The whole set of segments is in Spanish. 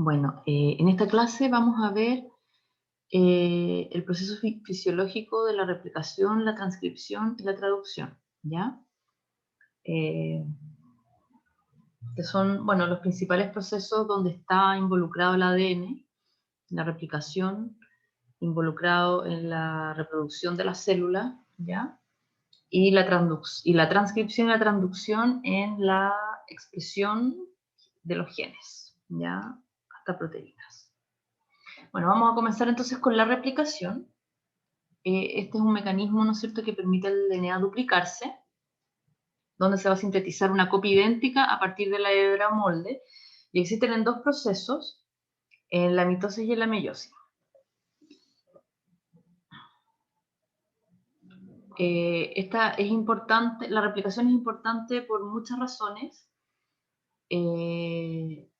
Bueno, en esta clase vamos a ver el proceso fisiológico de la replicación, la transcripción y la traducción, ¿ya? Eh, que son, bueno, los principales procesos donde está involucrado el ADN, la replicación, involucrado en la reproducción de las células, ¿ya? Y la transcripción y la transducción en la expresión de los genes, ¿ya? Hasta proteínas. Bueno, vamos a comenzar entonces con la replicación. Este es un mecanismo, ¿no es cierto?, que permite al DNA duplicarse, donde se va a sintetizar una copia idéntica a partir de la hebra molde, y existen en dos procesos, en la mitosis y en la meiosis. Esta es importante, la replicación es importante por muchas razones.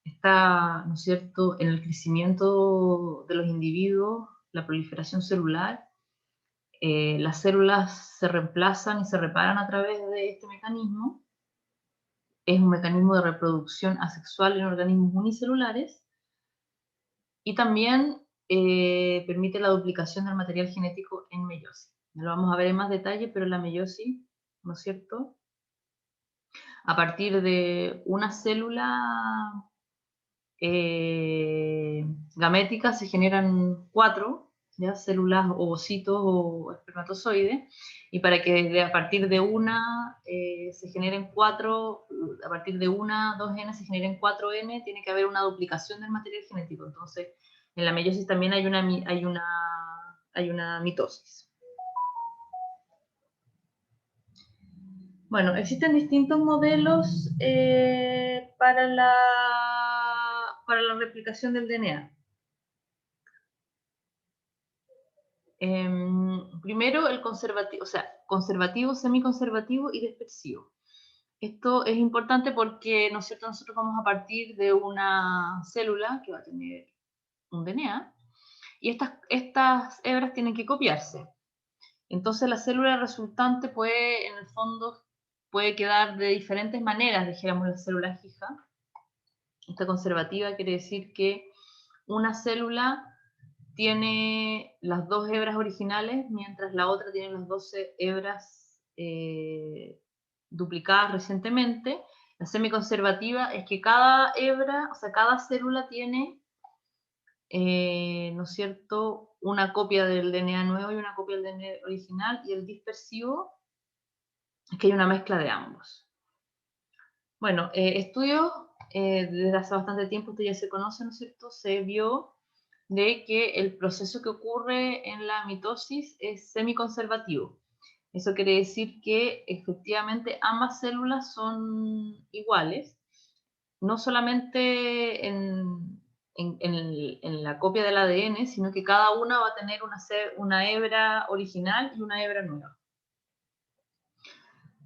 Está, ¿no es cierto?, en el crecimiento de los individuos, la proliferación celular. Las células se reemplazan y se reparan a través de este mecanismo. Es un mecanismo de reproducción asexual en organismos unicelulares y también permite la duplicación del material genético en meiosis. Lo vamos a ver en más detalle, pero en la meiosis, ¿no es cierto?, a partir de una célula gamética se generan 4, ¿ya?, células ovocitos o espermatozoides, y para que a partir de una se generen 4, a partir de una, 2N se generen 4N, tiene que haber una duplicación del material genético. Entonces, en la meiosis también hay una mitosis. Bueno, existen distintos modelos para la replicación del DNA. Primero el conservativo, o sea, conservativo, semiconservativo y dispersivo. Esto es importante porque, ¿no es cierto?, nosotros vamos a partir de una célula que va a tener un DNA y estas hebras tienen que copiarse. Entonces la célula resultante puede, en el fondo, puede quedar de diferentes maneras, dijéramos, la célula fija. Esta conservativa quiere decir que una célula tiene las 2 hebras originales, mientras la otra tiene las 12 hebras duplicadas recientemente. La semiconservativa es que cada hebra, o sea, cada célula tiene, ¿no es cierto?, una copia del DNA nuevo y una copia del DNA original, y el dispersivo es que hay una mezcla de ambos. Bueno, estudios desde hace bastante tiempo, esto ya se conoce, ¿no es cierto?, se vio de que el proceso que ocurre en la mitosis es semiconservativo. Eso quiere decir que efectivamente ambas células son iguales, no solamente en la copia del ADN, sino que cada una va a tener una hebra original y una hebra nueva.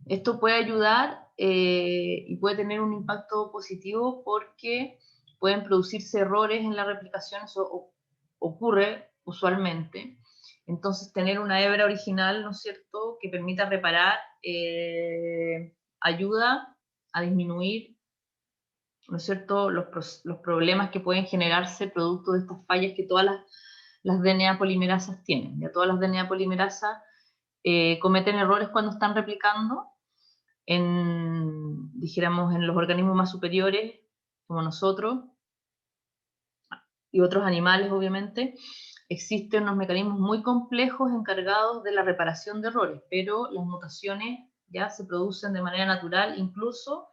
Esto puede ayudar y puede tener un impacto positivo porque pueden producirse errores en la replicación, eso ocurre usualmente. Entonces, tener una hebra original, ¿no es cierto?, que permita reparar, ayuda a disminuir, ¿no es cierto?, los problemas que pueden generarse producto de estas fallas que todas las DNA polimerasas tienen. Ya todas las DNA polimerasas cometen errores cuando están replicando, dijéramos, en los organismos más superiores, como nosotros, y otros animales, obviamente. Existen unos mecanismos muy complejos encargados de la reparación de errores, pero las mutaciones ya se producen de manera natural, incluso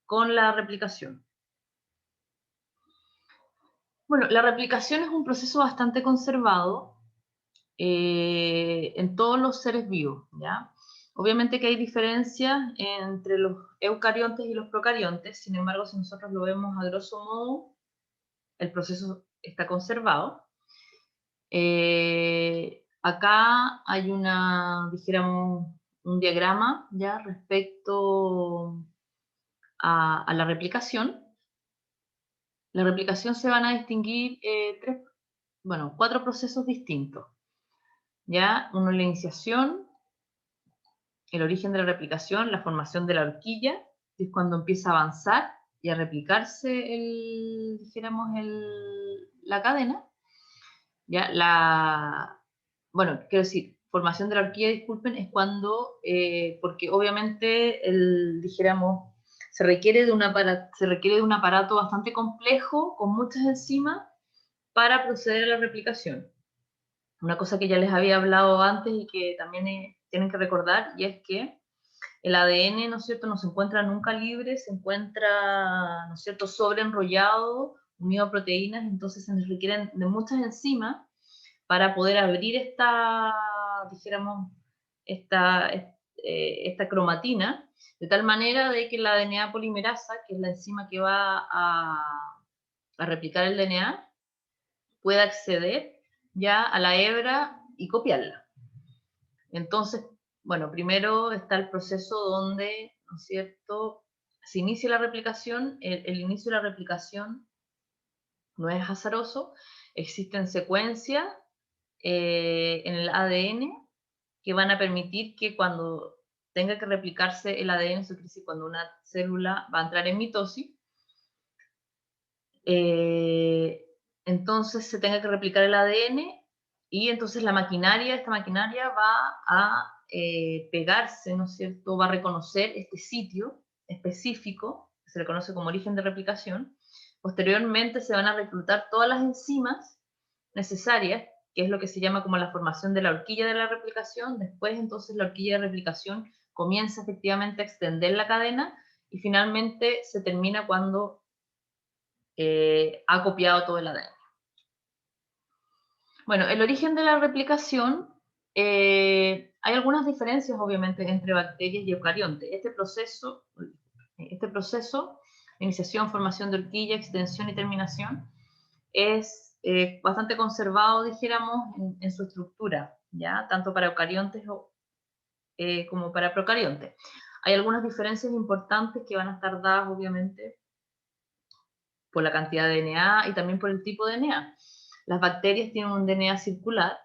con la replicación. Bueno, la replicación es un proceso bastante conservado en todos los seres vivos, ¿ya? Obviamente que hay diferencias entre los eucariontes y los procariontes, sin embargo, si nosotros lo vemos a grosso modo, el proceso está conservado. Acá hay dijéramos, un diagrama ya respecto a la replicación. La replicación se van a distinguir 4 procesos distintos. ¿Ya? Uno es la iniciación, el origen de la replicación, la formación de la horquilla, que es cuando empieza a avanzar y a replicarse dijéramos, la cadena, ya bueno, quiero decir, formación de la horquilla, disculpen, es cuando, porque obviamente, dijéramos, se requiere de un aparato bastante complejo, con muchas enzimas, para proceder a la replicación. Una cosa que ya les había hablado antes y que también tienen que recordar, y es que el ADN, ¿no es cierto?, no se encuentra nunca libre, se encuentra, ¿no es cierto?, sobreenrollado, unido a proteínas, entonces se requieren de muchas enzimas para poder abrir dijéramos, esta cromatina, de tal manera de que la DNA polimerasa, que es la enzima que va a replicar el DNA, pueda acceder ya a la hebra y copiarla. Entonces, bueno, primero está el proceso donde, ¿no es cierto?, se inicia la replicación. El inicio de la replicación no es azaroso, existen secuencias en el ADN que van a permitir que cuando tenga que replicarse el ADN, eso quiere decir cuando una célula va a entrar en mitosis, entonces se tenga que replicar el ADN y entonces esta maquinaria va a pegarse, ¿no es cierto?, va a reconocer este sitio específico, que se le conoce como origen de replicación. Posteriormente se van a reclutar todas las enzimas necesarias, que es lo que se llama como la formación de la horquilla de la replicación. Después, entonces, la horquilla de replicación comienza efectivamente a extender la cadena y finalmente se termina cuando ha copiado todo el ADN. Bueno, el origen de la replicación, hay algunas diferencias, obviamente, entre bacterias y eucariontes. Este proceso, iniciación, formación de horquilla, extensión y terminación, es bastante conservado, dijéramos, en su estructura, ¿ya? Tanto para eucariontes como para procariontes. Hay algunas diferencias importantes que van a estar dadas, obviamente, por la cantidad de DNA y también por el tipo de DNA. Las bacterias tienen un DNA circular,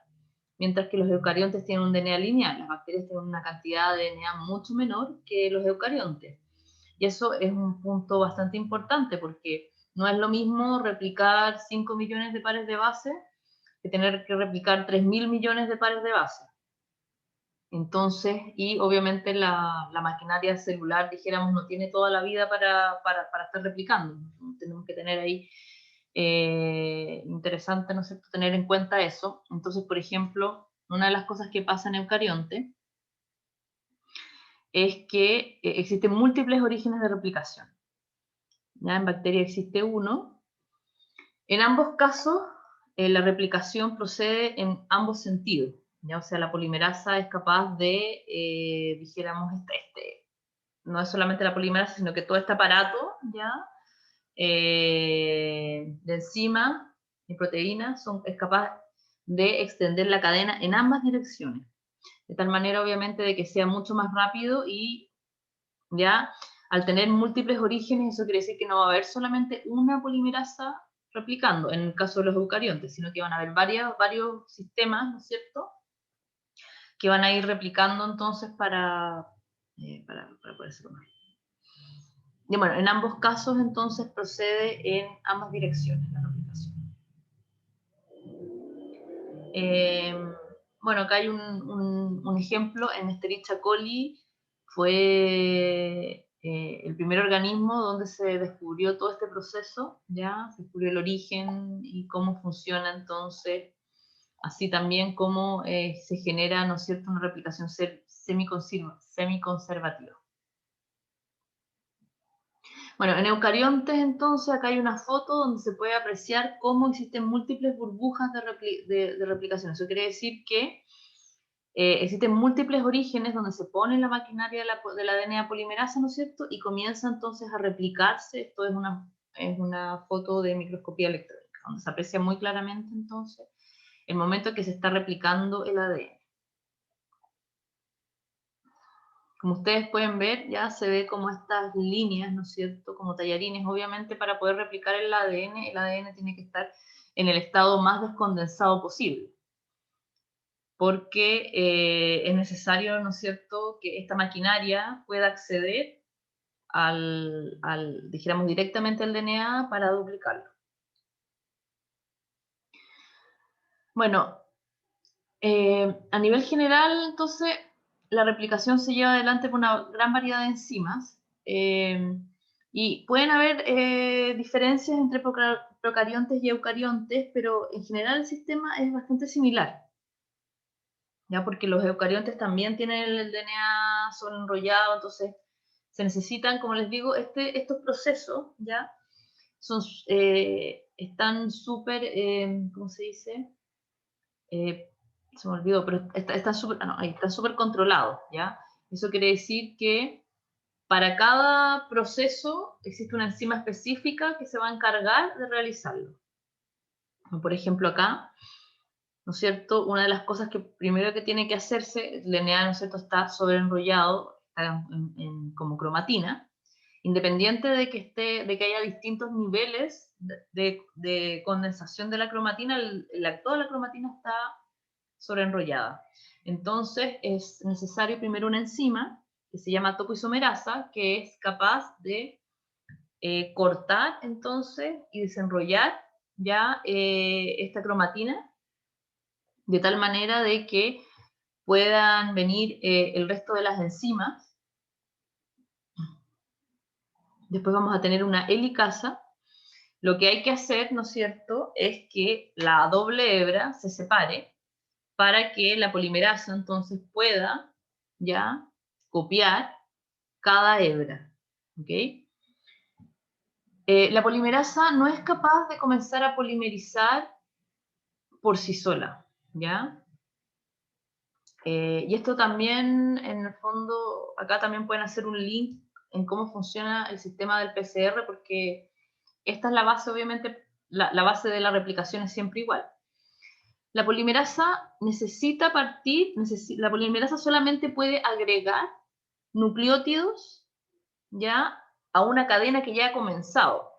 mientras que los eucariontes tienen un DNA lineal. Las bacterias tienen una cantidad de DNA mucho menor que los eucariontes. Y eso es un punto bastante importante, porque no es lo mismo replicar 5 millones de pares de base que tener que replicar 3.000 millones de pares de base. Entonces, y obviamente la maquinaria celular, dijéramos, no tiene toda la vida para estar replicando. Tenemos que tener ahí, interesante, ¿no es cierto?, tener en cuenta eso. Entonces, por ejemplo, una de las cosas que pasa en eucarionte es que existen múltiples orígenes de replicación. ¿Ya? En bacteria existe uno. En ambos casos, la replicación procede en ambos sentidos. ¿Ya? O sea, la polimerasa es capaz de, dijéramos, no es solamente la polimerasa, sino que todo este aparato, ¿ya?, de enzimas y proteínas es capaz de extender la cadena en ambas direcciones, de tal manera, obviamente, de que sea mucho más rápido y, ya, al tener múltiples orígenes, eso quiere decir que no va a haber solamente una polimerasa replicando, en el caso de los eucariontes, sino que van a haber varios sistemas, ¿no es cierto?, que van a ir replicando entonces para poderse tomar. Y bueno, en ambos casos entonces procede en ambas direcciones la replicación. Bueno, acá hay un ejemplo. En Escherichia coli fue el primer organismo donde se descubrió todo este proceso, ¿ya? Se descubrió el origen y cómo funciona entonces, así también cómo se genera, ¿no es cierto?, una replicación semiconservativa. Bueno, en eucariontes, entonces, acá hay una foto donde se puede apreciar cómo existen múltiples burbujas de replicación. Eso quiere decir que existen múltiples orígenes donde se pone la maquinaria de la DNA polimerasa, ¿no es cierto?, y comienza entonces a replicarse. Esto es una foto de microscopía electrónica, donde se aprecia muy claramente, entonces, el momento en que se está replicando el ADN. Como ustedes pueden ver, ya se ve como estas líneas, ¿no es cierto?, como tallarines. Obviamente, para poder replicar el ADN tiene que estar en el estado más descondensado posible, porque es necesario, ¿no es cierto?, que esta maquinaria pueda acceder dijéramos, directamente al DNA para duplicarlo. Bueno, a nivel general, entonces, la replicación se lleva adelante por una gran variedad de enzimas, y pueden haber diferencias entre procariontes y eucariontes, pero en general el sistema es bastante similar, ¿ya? Porque los eucariontes también tienen el DNA sobreenrollado, entonces se necesitan, como les digo, estos procesos, ¿ya? Están súper, ¿cómo se dice? Se me olvidó, pero están súper controlados, ¿ya? Eso quiere decir que para cada proceso existe una enzima específica que se va a encargar de realizarlo. Por ejemplo, acá, ¿no es cierto? Una de las cosas que primero que tiene que hacerse, el DNA, ¿no es cierto?, está sobreenrollado, está como cromatina, independiente de que haya distintos niveles de condensación de la cromatina, toda la cromatina está sobreenrollada. Entonces es necesario primero una enzima que se llama topoisomerasa, que es capaz de cortar entonces y desenrollar ya esta cromatina de tal manera de que puedan venir el resto de las enzimas. Después vamos a tener una helicasa. Lo que hay que hacer, ¿no es cierto?, es que la doble hebra se separe para que la polimerasa entonces pueda ya copiar cada hebra, ¿ok? La polimerasa no es capaz de comenzar a polimerizar por sí sola, ¿ya? Y esto también, en el fondo, acá también pueden hacer un link en cómo funciona el sistema del PCR, porque esta es la base, obviamente, la base de la replicación es siempre igual. La polimerasa necesita partir, la polimerasa solamente puede agregar nucleótidos ya a una cadena que ya ha comenzado.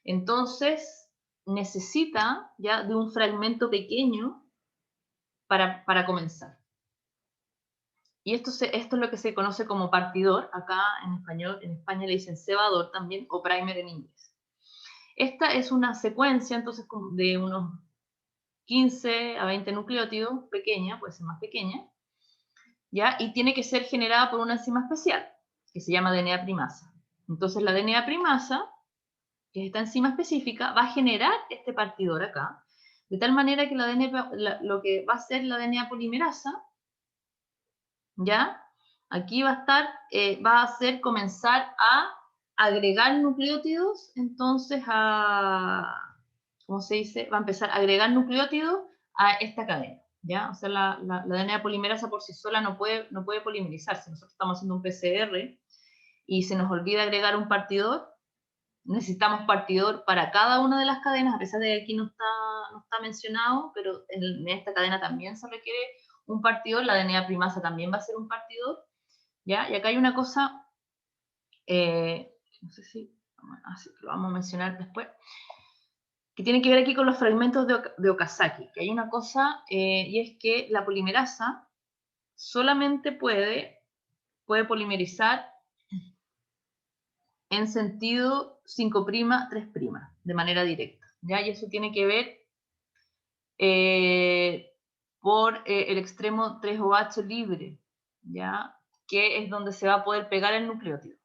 Entonces, necesita ya de un fragmento pequeño para comenzar. Y esto es lo que se conoce como partidor, acá en español, en España le dicen cebador también, o primer en inglés. Esta es una secuencia, entonces, de unos 15 a 20 nucleótidos, pequeña, puede ser más pequeña, ¿ya? Y tiene que ser generada por una enzima especial, que se llama DNA primasa. Entonces la DNA primasa, que es esta enzima específica, va a generar este partidor acá, de tal manera que lo que va a hacer la DNA polimerasa, ¿ya? Aquí va a hacer comenzar a agregar nucleótidos, entonces ¿cómo se dice? Va a empezar a agregar nucleótidos a esta cadena, ¿ya? O sea, la DNA polimerasa por sí sola no puede polimerizarse. Nosotros estamos haciendo un PCR y se nos olvida agregar un partidor. Necesitamos partidor para cada una de las cadenas, a pesar de que aquí no está mencionado, pero en esta cadena también se requiere un partidor. La DNA primasa también va a ser un partidor, ¿ya? Y acá hay una cosa, no sé si lo vamos a mencionar después, que tiene que ver aquí con los fragmentos de Okazaki, que hay una cosa, y es que la polimerasa solamente puede polimerizar en sentido 5', 3', de manera directa, ¿ya? Y eso tiene que ver por el extremo 3OH libre, ¿ya? Que es donde se va a poder pegar el nucleótido.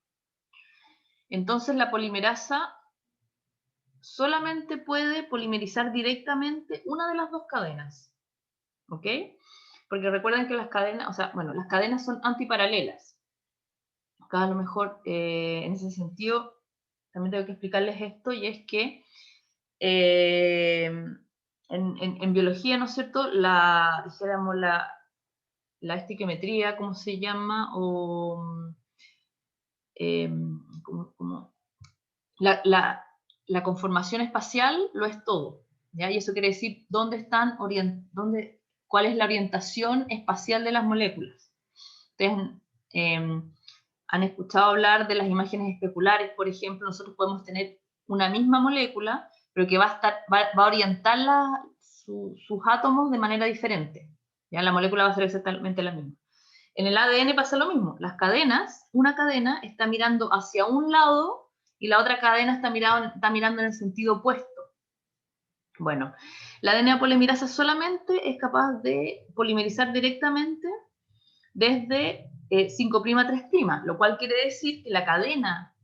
Entonces la polimerasa solamente puede polimerizar directamente una de las dos cadenas, ¿ok? Porque recuerden que las cadenas, las cadenas son antiparalelas. Acá a lo mejor, en ese sentido, también tengo que explicarles esto, y es que en biología, ¿no es cierto?, dijéramos, la estequiometría, ¿cómo se llama? O la conformación espacial lo es todo, ¿ya? Y eso quiere decir cuál es la orientación espacial de las moléculas. Ustedes han escuchado hablar de las imágenes especulares, por ejemplo. Nosotros podemos tener una misma molécula, pero que va a orientar sus átomos de manera diferente. ¿Ya? La molécula va a ser exactamente la misma. En el ADN pasa lo mismo. Las cadenas, una cadena está mirando hacia un lado y la otra cadena está mirando en el sentido opuesto. Bueno, la DNA polimerasa solamente es capaz de polimerizar directamente desde 5' a 3', lo cual quiere decir que la cadena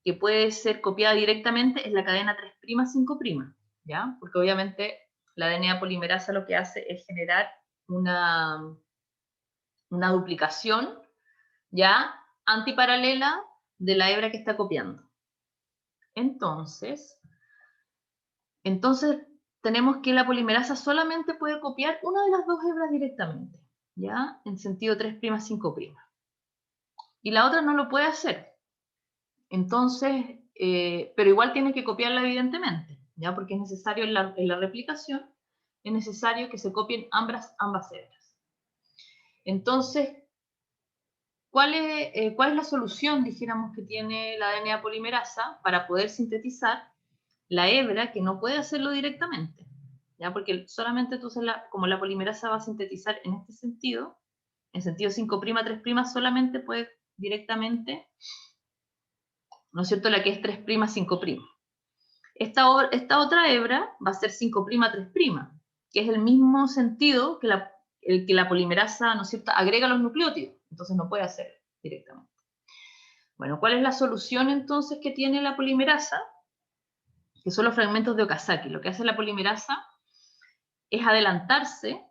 que puede ser copiada directamente es la cadena 3', 5', ¿ya? Porque obviamente la DNA polimerasa lo que hace es generar una duplicación, ¿ya? Antiparalela de la hebra que está copiando. Entonces tenemos que la polimerasa solamente puede copiar una de las dos hebras directamente, ¿ya? En sentido 3', 5'. Y la otra no lo puede hacer. Entonces, pero igual tiene que copiarla evidentemente, ¿ya? Porque es necesario en la replicación, es necesario que se copien ambas hebras. Entonces, ¿cuál es la solución, dijéramos, que tiene la DNA polimerasa para poder sintetizar la hebra que no puede hacerlo directamente? ¿Ya? Porque solamente entonces, como la polimerasa va a sintetizar en este sentido, en sentido 5', 3', solamente puede directamente, ¿no es cierto?, la que es 3', 5'. Esta otra hebra va a ser 5', 3', que es el mismo sentido que la polimerasa, ¿no es cierto?, agrega los nucleótidos, entonces no puede hacerlo directamente. Bueno, ¿cuál es la solución entonces que tiene la polimerasa? Que son los fragmentos de Okazaki. Lo que hace la polimerasa es adelantarse,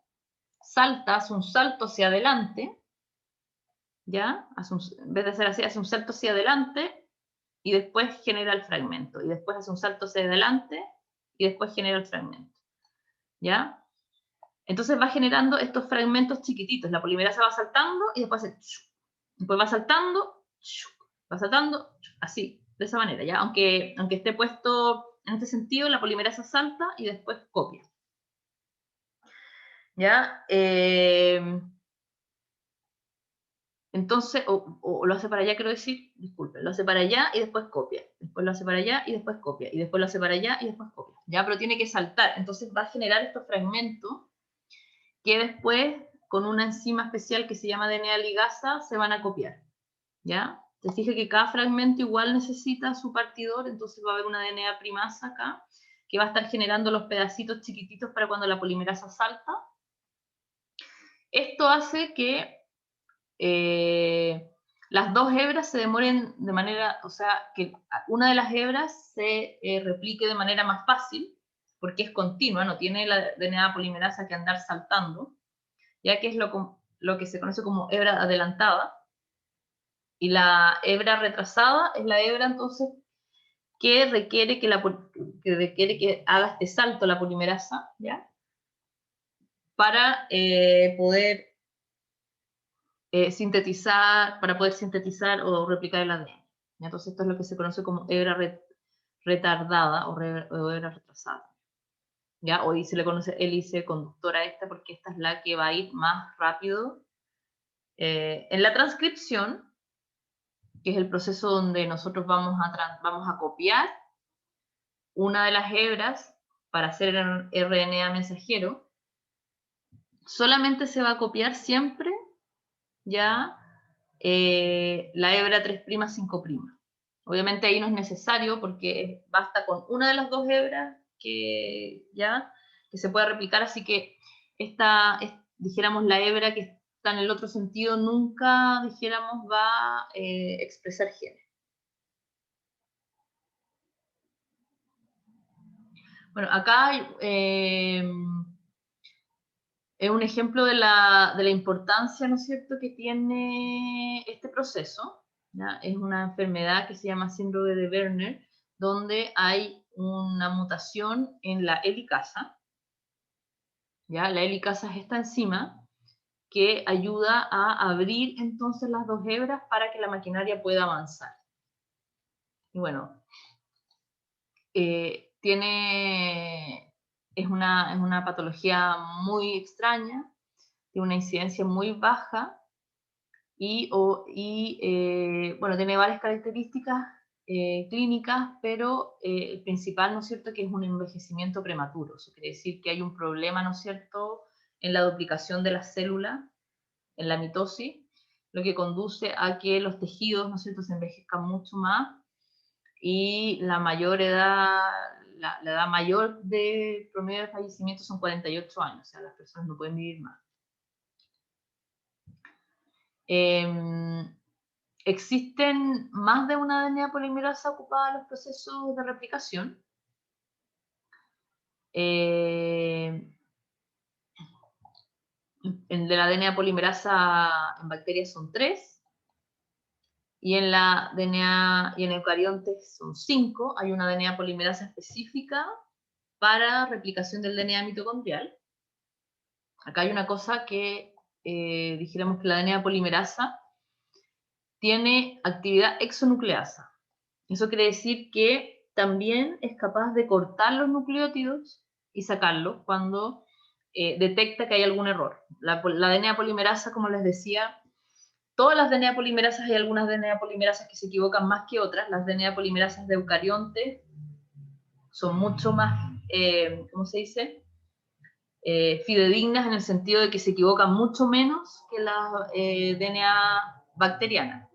hace un salto hacia adelante, ¿ya? En vez de hacer así, hace un salto hacia adelante y después genera el fragmento. Y después hace un salto hacia adelante y después genera el fragmento, ¿ya? Entonces va generando estos fragmentos chiquititos. La polimerasa va saltando y después hace... Después va saltando, así, de esa manera, ¿ya? Aunque esté puesto en este sentido, la polimerasa salta y después copia. ¿Ya? Entonces, o lo hace para allá, quiero decir, disculpen, lo hace para allá y después copia. Después lo hace para allá y después copia. Y después lo hace para allá y después copia. ¿Ya? Pero tiene que saltar. Entonces va a generar estos fragmentos que después, con una enzima especial que se llama DNA ligasa, se van a copiar. ¿Ya? Se fija que cada fragmento igual necesita su partidor, entonces va a haber una DNA primasa acá, que va a estar generando los pedacitos chiquititos para cuando la polimerasa salta. Esto hace que las dos hebras se demoren de manera, o sea, que una de las hebras se replique de manera más fácil, porque es continua, no tiene la DNA polimerasa que andar saltando, ya que es lo que se conoce como hebra adelantada. Y la hebra retrasada es la hebra, entonces, que requiere que haga este salto la polimerasa, ¿ya? Para poder sintetizar o replicar el ADN. Entonces esto es lo que se conoce como hebra retardada o hebra retrasada. ¿Ya? Hoy se le conoce hélice conductora a esta porque esta es la que va a ir más rápido. En la transcripción, que es el proceso donde nosotros vamos a copiar una de las hebras para hacer el RNA mensajero, solamente se va a copiar siempre ya la hebra 3', 5'. Obviamente ahí no es necesario porque basta con una de las dos hebras que se pueda replicar, así que dijéramos, la hebra que está en el otro sentido nunca, dijéramos, va a expresar genes. Bueno, acá es un ejemplo de la importancia, ¿no es cierto?, que tiene este proceso, ¿ya? Es una enfermedad que se llama síndrome de Werner, donde hay una mutación en la helicasa, ¿ya? La helicasa es esta enzima que ayuda a abrir entonces las dos hebras para que la maquinaria pueda avanzar. Y bueno, es una patología muy extraña, tiene una incidencia muy baja y bueno, tiene varias características clínicas, pero el principal, ¿no es cierto?, que es un envejecimiento prematuro. Eso quiere decir que hay un problema, ¿no es cierto?, en la duplicación de las células, en la mitosis, lo que conduce a que los tejidos, ¿no es cierto?, se envejezcan mucho más, y la mayor edad, la edad mayor de promedio de fallecimiento son 48 años, o sea, las personas no pueden vivir más. Existen más de una DNA polimerasa ocupada en los procesos de replicación. De la DNA polimerasa en bacterias son 3, y en la DNA y en eucariontes son 5. Hay una DNA polimerasa específica para replicación del DNA mitocondrial. Acá hay una cosa que dijéramos que la DNA polimerasa tiene actividad exonucleasa. Eso quiere decir que también es capaz de cortar los nucleótidos y sacarlos cuando detecta que hay algún error. La DNA polimerasa, como les decía, todas las DNA polimerasas, hay algunas DNA polimerasas que se equivocan más que otras. Las DNA polimerasas de eucarionte son mucho más, ¿cómo se dice?, fidedignas, en el sentido de que se equivocan mucho menos que las DNA bacterianas.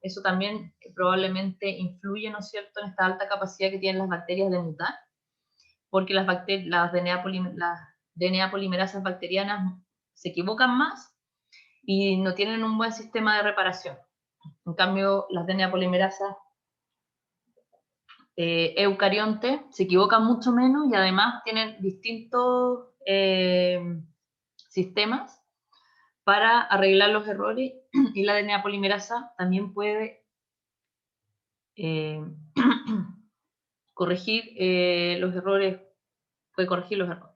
Eso también probablemente influye, ¿no es cierto?, en esta alta capacidad que tienen las bacterias de mutar, porque las DNA polimerasas bacterianas se equivocan más y no tienen un buen sistema de reparación. En cambio, las DNA polimerasas eucariontes se equivocan mucho menos y además tienen distintos sistemas para arreglar los errores, y la DNA polimerasa también puede corregir los errores, puede corregir los errores.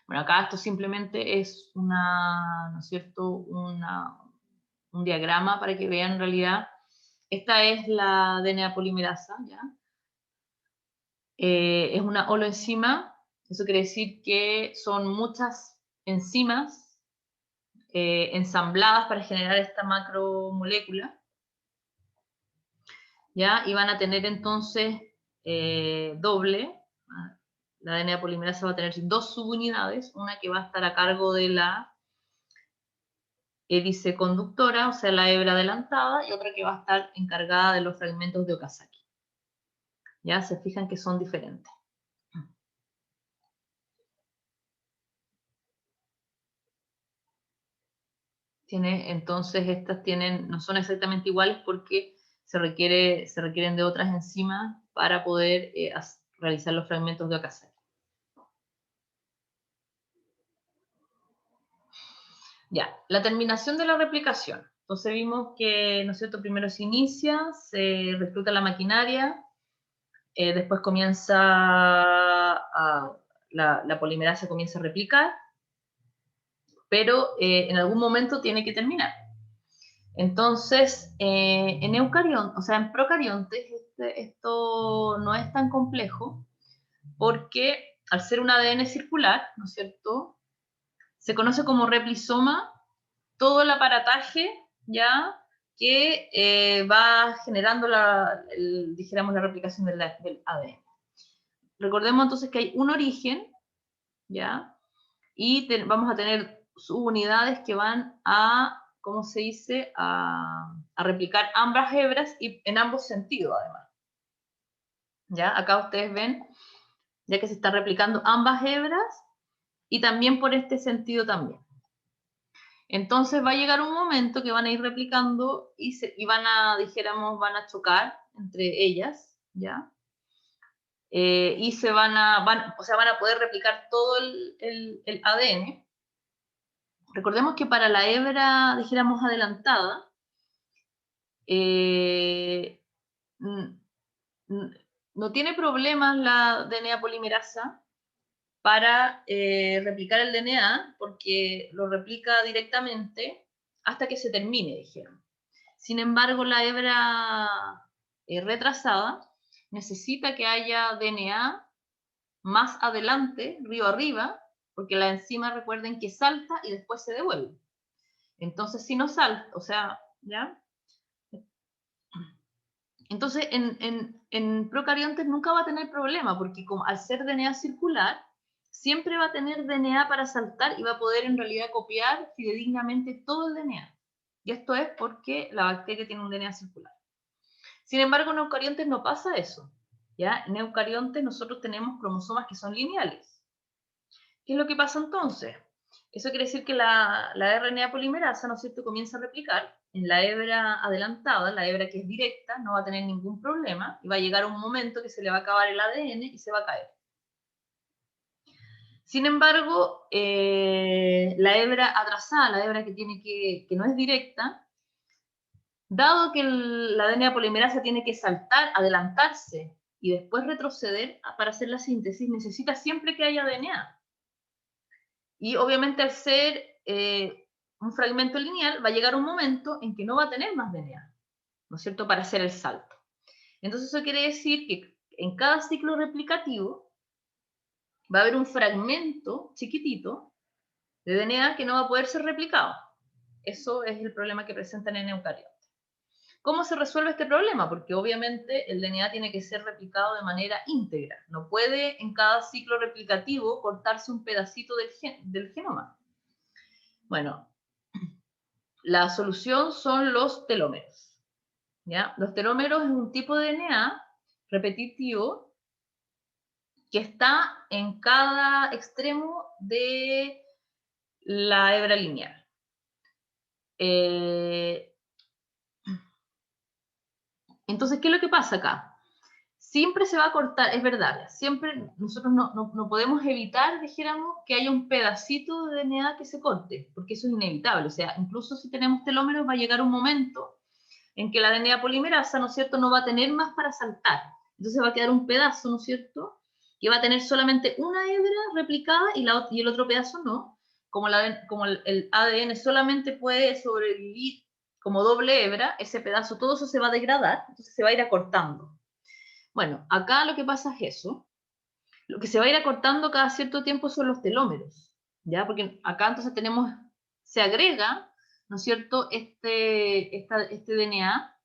Bueno, acá esto simplemente es una, ¿no es cierto?, un diagrama para que vean en realidad. Esta es la DNA polimerasa, ¿ya? Es una holoenzima. Eso quiere decir que son muchas enzimas ensambladas para generar esta macromolécula, ¿ya? Y van a tener entonces doble. La DNA polimerasa va a tener 2 subunidades, una que va a estar a cargo de la hélice conductora, o sea, la hebra adelantada, y otra que va a estar encargada de los fragmentos de Okazaki. ¿Ya? Se fijan que son diferentes. Entonces estas no son exactamente iguales porque se requieren de otras enzimas para poder realizar los fragmentos de Okazaki. Ya, la terminación de la replicación. Entonces vimos que, ¿no es cierto?, primero se inicia, se recluta la maquinaria, después comienza la polimerasa comienza a replicar, pero en algún momento tiene que terminar. Entonces, en eucariontes, o sea, en procariontes, esto no es tan complejo, porque al ser un ADN circular, ¿no es cierto?, se conoce como replisoma todo el aparataje, ¿ya?, que va generando dijéramos, la replicación del ADN. Recordemos entonces que hay un origen, ¿ya?, y vamos a tener subunidades que van a, ¿cómo se dice?, a replicar ambas hebras y en ambos sentidos, además. ¿Ya? Acá ustedes ven, ya que se están replicando ambas hebras, y también por este sentido también. Entonces va a llegar un momento que van a ir replicando y van a, dijéramos, van a chocar entre ellas, ¿ya? Y van a poder replicar todo el ADN. Recordemos que para la hebra, dijéramos, adelantada, no tiene problemas la DNA polimerasa para replicar el DNA, porque lo replica directamente hasta que se termine, dijeron. Sin embargo, la hebra retrasada necesita que haya DNA más adelante, río arriba, porque la enzima, recuerden que salta y después se devuelve. Entonces, si no salta, o sea, ¿ya? Entonces, en procariontes nunca va a tener problema, porque al ser DNA circular, siempre va a tener DNA para saltar y va a poder en realidad copiar fidedignamente todo el DNA. Y esto es porque la bacteria tiene un DNA circular. Sin embargo, en eucariontes no pasa eso. ¿Ya? En eucariontes nosotros tenemos cromosomas que son lineales. ¿Qué es lo que pasa entonces? Eso quiere decir que la RNA polimerasa, ¿no es cierto?, comienza a replicar en la hebra adelantada, la hebra que es directa, no va a tener ningún problema, y va a llegar un momento que se le va a acabar el ADN y se va a caer. Sin embargo, la hebra atrasada, la hebra que no es directa, dado que la DNA polimerasa tiene que saltar, adelantarse y después retroceder para hacer la síntesis, necesita siempre que haya DNA. Y obviamente al ser un fragmento lineal, va a llegar un momento en que no va a tener más DNA, ¿no es cierto?, para hacer el salto. Entonces eso quiere decir que en cada ciclo replicativo va a haber un fragmento chiquitito de DNA que no va a poder ser replicado. Eso es el problema que presentan en eucariontes. ¿Cómo se resuelve este problema? Porque obviamente el DNA tiene que ser replicado de manera íntegra. No puede en cada ciclo replicativo cortarse un pedacito del genoma. Bueno, la solución son los telómeros. ¿Ya? Los telómeros es un tipo de DNA repetitivo que está en cada extremo de la hebra lineal. Entonces, ¿qué es lo que pasa acá? Siempre se va a cortar, es verdad, siempre nosotros no podemos evitar, dijéramos, que haya un pedacito de DNA que se corte, porque eso es inevitable. O sea, incluso si tenemos telómeros, va a llegar un momento en que la DNA polimerasa, ¿no es cierto?, no va a tener más para saltar. Entonces va a quedar un pedazo, ¿no es cierto?, que va a tener solamente una hebra replicada y el otro pedazo no. Como el ADN solamente puede sobrevivir como doble hebra, ese pedazo, todo eso se va a degradar, entonces se va a ir acortando. Bueno, acá lo que pasa es eso. Lo que se va a ir acortando cada cierto tiempo son los telómeros, ¿ya? Porque acá entonces se agrega, ¿no es cierto?, este DNA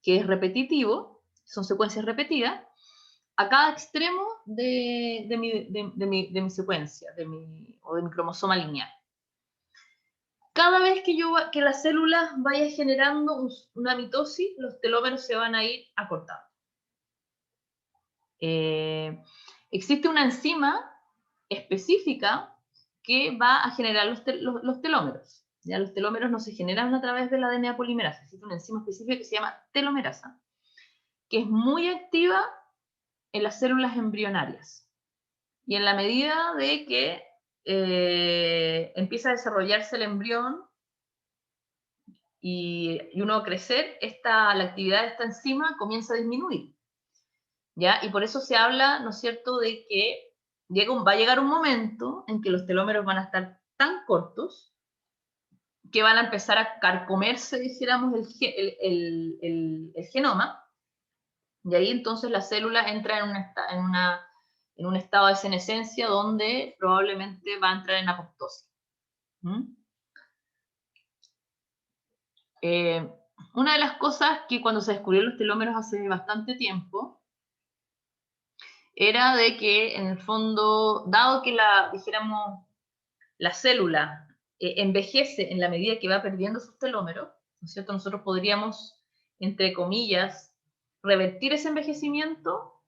que es repetitivo, son secuencias repetidas, a cada extremo de mi secuencia, o de mi cromosoma lineal. Cada vez que la célula vaya generando una mitosis, los telómeros se van a ir acortando. Existe una enzima específica que va a generar los telómeros. ¿Ya? Los telómeros no se generan a través de la DNA polimerasa. Existe una enzima específica que se llama telomerasa, que es muy activa en las células embrionarias. Y en la medida de que empieza a desarrollarse el embrión y uno a crecer, la actividad de esta enzima comienza a disminuir. ¿Ya? Y por eso se habla, ¿no es cierto?, de que va a llegar un momento en que los telómeros van a estar tan cortos que van a empezar a carcomerse, dijéramos, el genoma, y ahí entonces la célula entra en un estado de senescencia donde probablemente va a entrar en apoptosis. Una de las cosas que cuando se descubrieron los telómeros hace bastante tiempo era de que en el fondo, dado que dijéramos, la célula envejece en la medida que va perdiendo sus telómeros, ¿no es cierto? Nosotros podríamos, entre comillas, revertir ese envejecimiento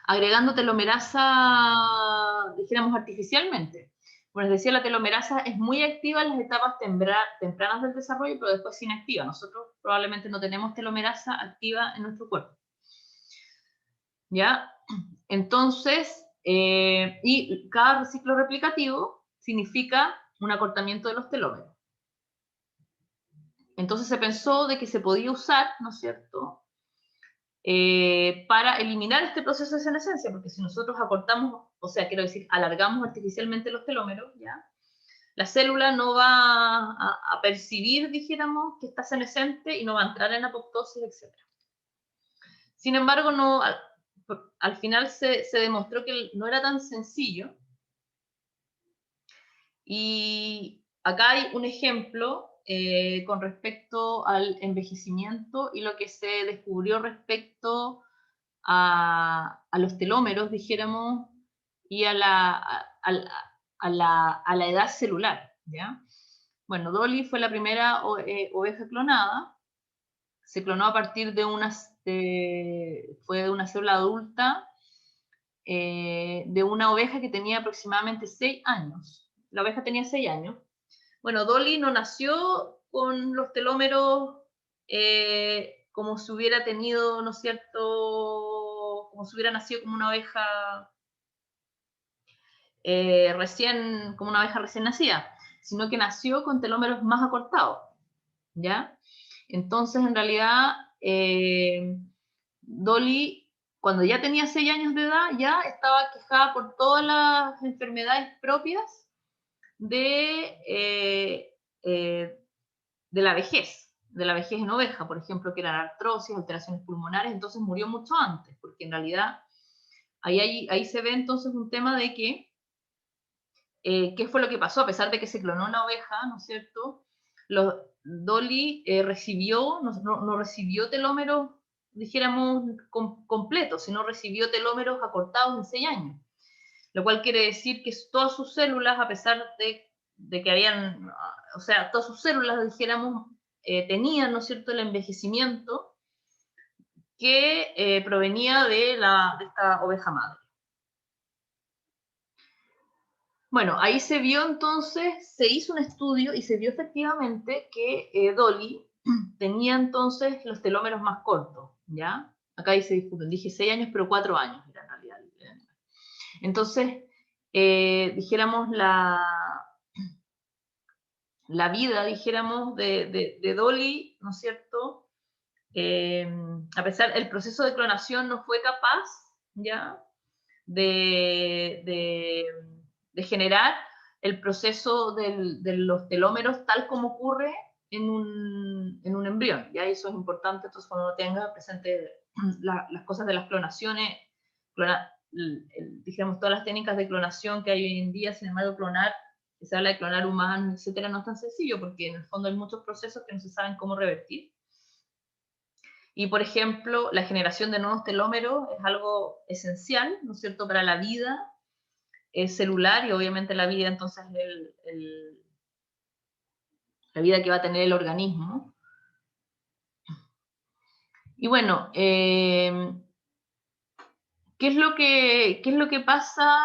agregando telomerasa, dijéramos, artificialmente. Como les decía, la telomerasa es muy activa en las etapas tempranas del desarrollo, pero después es inactiva. Nosotros probablemente no tenemos telomerasa activa en nuestro cuerpo. ¿Ya? Entonces, y cada ciclo replicativo significa un acortamiento de los telómeros. Entonces se pensó de que se podía usar, ¿no es cierto?, para eliminar este proceso de senescencia, porque si nosotros acortamos, o sea, quiero decir, alargamos artificialmente los telómeros, ¿ya?, la célula no va a percibir, dijéramos, que está senescente y no va a entrar en apoptosis, etc. Sin embargo, al final se demostró que no era tan sencillo. Y acá hay un ejemplo con respecto al envejecimiento y lo que se descubrió respecto a los telómeros, dijéramos, y a la edad celular, ¿ya? Bueno, Dolly fue la primera oveja clonada. Se clonó a partir de fue de una célula adulta de una oveja que tenía aproximadamente 6 años. La oveja tenía 6 años. Bueno, Dolly no nació con los telómeros como si hubiera tenido, ¿no es cierto?, como si hubiera nacido como una oveja como una oveja recién nacida, sino que nació con telómeros más acortados, ¿ya? Entonces, en realidad, Dolly, cuando ya tenía 6 años de edad, ya estaba aquejada por todas las enfermedades propias de la vejez en oveja, por ejemplo, que eran artrosis, alteraciones pulmonares, entonces murió mucho antes, porque en realidad ahí se ve entonces un tema de que qué fue lo que pasó, a pesar de que se clonó la oveja, ¿no es cierto? Dolly no recibió telómeros, dijéramos, completos, sino recibió telómeros acortados en 6 años, lo cual quiere decir que todas sus células, a pesar de que habían, o sea, todas sus células, dijéramos, tenían, ¿no es cierto?, el envejecimiento que provenía de esta oveja madre. Bueno, ahí se vio entonces, se hizo un estudio y se vio efectivamente que Dolly tenía entonces los telómeros más cortos, ¿ya? Acá dije 6 años, pero 4 años era en realidad. Entonces, dijéramos, la vida, dijéramos, de Dolly, ¿no es cierto? A pesar, el proceso de clonación no fue capaz, ¿ya?, de generar el proceso de los telómeros tal como ocurre en un embrión. Ya eso es importante, entonces cuando uno tenga presente las cosas de las clonaciones, dijéramos, todas las técnicas de clonación que hay hoy en día, sin embargo, que se habla de clonar humanos, etcétera, no es tan sencillo, porque en el fondo hay muchos procesos que no se saben cómo revertir. Y, por ejemplo, la generación de nuevos telómeros es algo esencial, ¿no es cierto?, para la vida celular y obviamente la vida, entonces, la vida que va a tener el organismo. Y bueno, ¿qué es lo que pasa?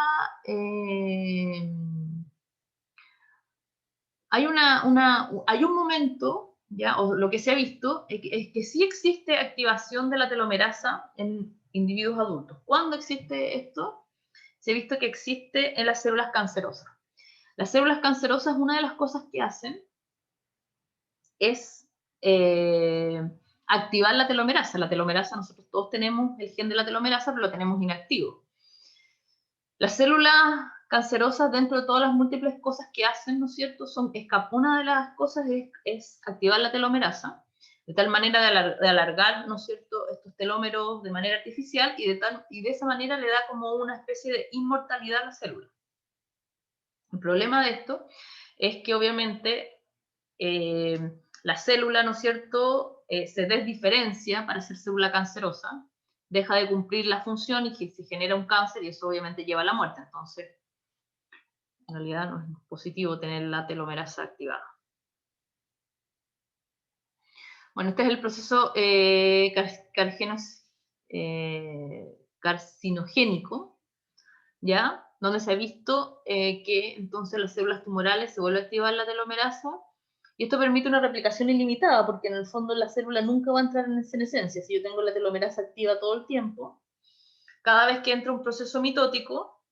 Hay un momento, ¿ya? O lo que se ha visto es que sí existe activación de la telomerasa en individuos adultos. ¿Cuándo existe esto? Se ha visto que existe en las células cancerosas. Las células cancerosas, una de las cosas que hacen es activar la telomerasa. La telomerasa, nosotros todos tenemos el gen de la telomerasa, pero lo tenemos inactivo. Las células cancerosas, dentro de todas las múltiples cosas que hacen, ¿no es cierto?, una de las cosas es activar la telomerasa, de tal manera de alargar, ¿no es cierto?, estos telómeros de manera artificial y de esa manera le da como una especie de inmortalidad a la célula. El problema de esto es que obviamente la célula, ¿no es cierto?, se desdiferencia para ser célula cancerosa, deja de cumplir la función y se genera un cáncer y eso obviamente lleva a la muerte. Entonces, en realidad no es positivo tener la telomerasa activada. Bueno, este es el proceso carcinogénico, ¿ya?, donde se ha visto que entonces las células tumorales se vuelve a activar la telomerasa y esto permite una replicación ilimitada porque en el fondo la célula nunca va a entrar en senescencia. Si yo tengo la telomerasa activa todo el tiempo, cada vez que entra un proceso mitótico,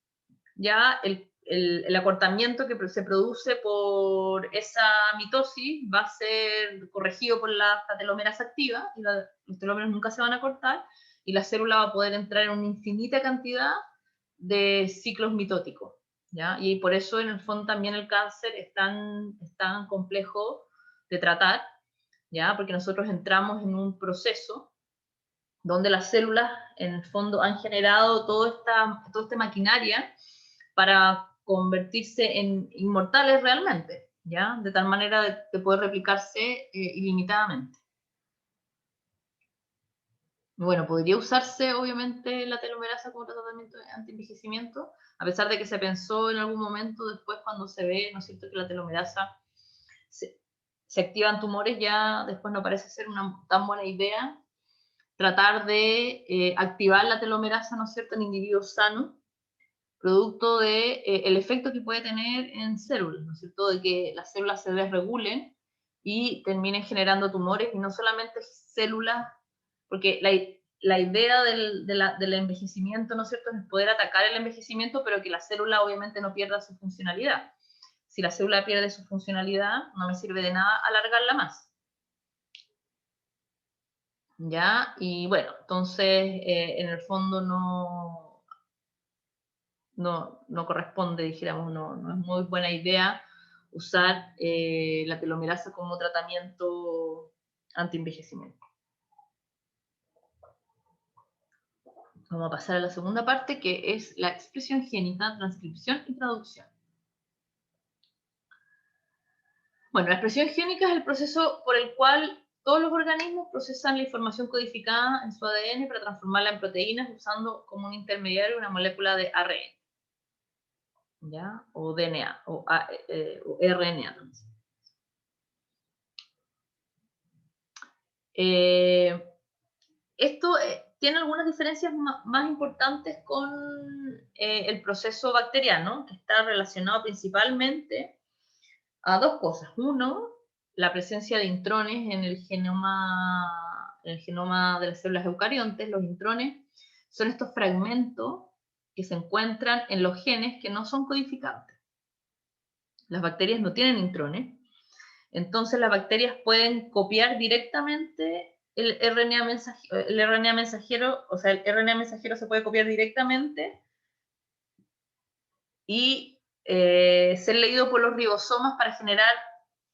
ya el acortamiento que se produce por esa mitosis va a ser corregido por la telomerasa activa y los telómeros nunca se van a cortar y la célula va a poder entrar en una infinita cantidad de ciclos mitóticos, ¿ya? Y por eso en el fondo también el cáncer es tan complejo de tratar, ¿ya? Porque nosotros entramos en un proceso donde las células en el fondo han generado toda esta maquinaria para convertirse en inmortales realmente, ¿ya? De tal manera de poder replicarse ilimitadamente. Bueno, podría usarse obviamente la telomerasa como tratamiento de antienvejecimiento, a pesar de que se pensó en algún momento después cuando se ve, ¿no es cierto?, que la telomerasa se activa en tumores, ya después no parece ser una tan buena idea tratar de activar la telomerasa, ¿no es cierto?, en individuos sanos, producto de el efecto que puede tener en células, ¿no es cierto?, de que las células se desregulen y terminen generando tumores, y no solamente células, porque la idea del envejecimiento, ¿no es cierto?, es poder atacar el envejecimiento, pero que la célula obviamente no pierda su funcionalidad. Si la célula pierde su funcionalidad, no me sirve de nada alargarla más. ¿Ya? Y bueno, entonces, en el fondo no corresponde, dijéramos, no es muy buena idea usar la telomerasa como tratamiento anti-envejecimiento. Vamos a pasar a la segunda parte, que es la expresión génica, transcripción y traducción. Bueno, la expresión génica es el proceso por el cual todos los organismos procesan la información codificada en su ADN para transformarla en proteínas usando como un intermediario una molécula de ARN, ¿ya? O DNA, o RNA también. Esto tiene algunas diferencias más importantes con el proceso bacteriano, que está relacionado principalmente a dos cosas. Uno, la presencia de intrones en el genoma de las células eucariontes. Los intrones son estos fragmentos que se encuentran en los genes que no son codificantes. Las bacterias no tienen intrones, entonces las bacterias pueden copiar directamente el RNA mensajero, o sea, el RNA mensajero se puede copiar directamente y ser leído por los ribosomas para generar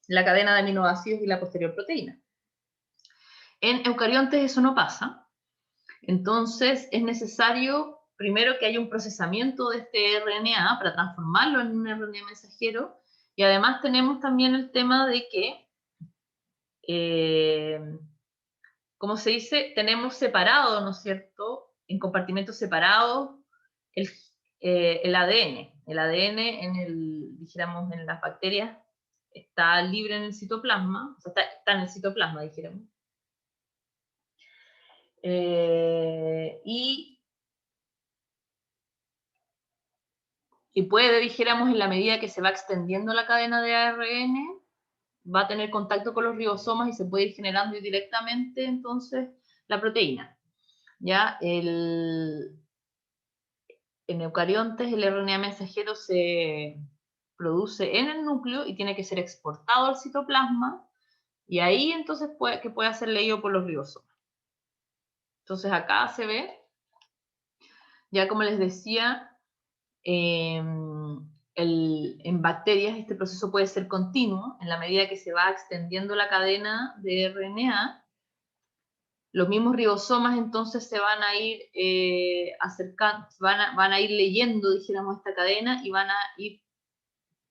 la cadena de aminoácidos y la posterior proteína. En eucariontes eso no pasa, entonces es necesario primero que haya un procesamiento de este RNA para transformarlo en un RNA mensajero, y además tenemos también el tema de que como se dice, tenemos separado, ¿no es cierto?, en compartimentos separados el ADN. El ADN dijéramos, en las bacterias está libre en el citoplasma, o sea, está en el citoplasma, dijéramos. Y puede, dijéramos, en la medida que se va extendiendo la cadena de ARN, va a tener contacto con los ribosomas y se puede ir generando directamente, entonces, la proteína. ¿Ya? En eucariontes el RNA mensajero se produce en el núcleo y tiene que ser exportado al citoplasma, y ahí entonces puede ser leído por los ribosomas. Entonces acá se ve, ya como les decía, en bacterias este proceso puede ser continuo en la medida que se va extendiendo la cadena de RNA. Los mismos ribosomas entonces se van a ir acercando, van a ir leyendo, dijéramos, esta cadena, y van a ir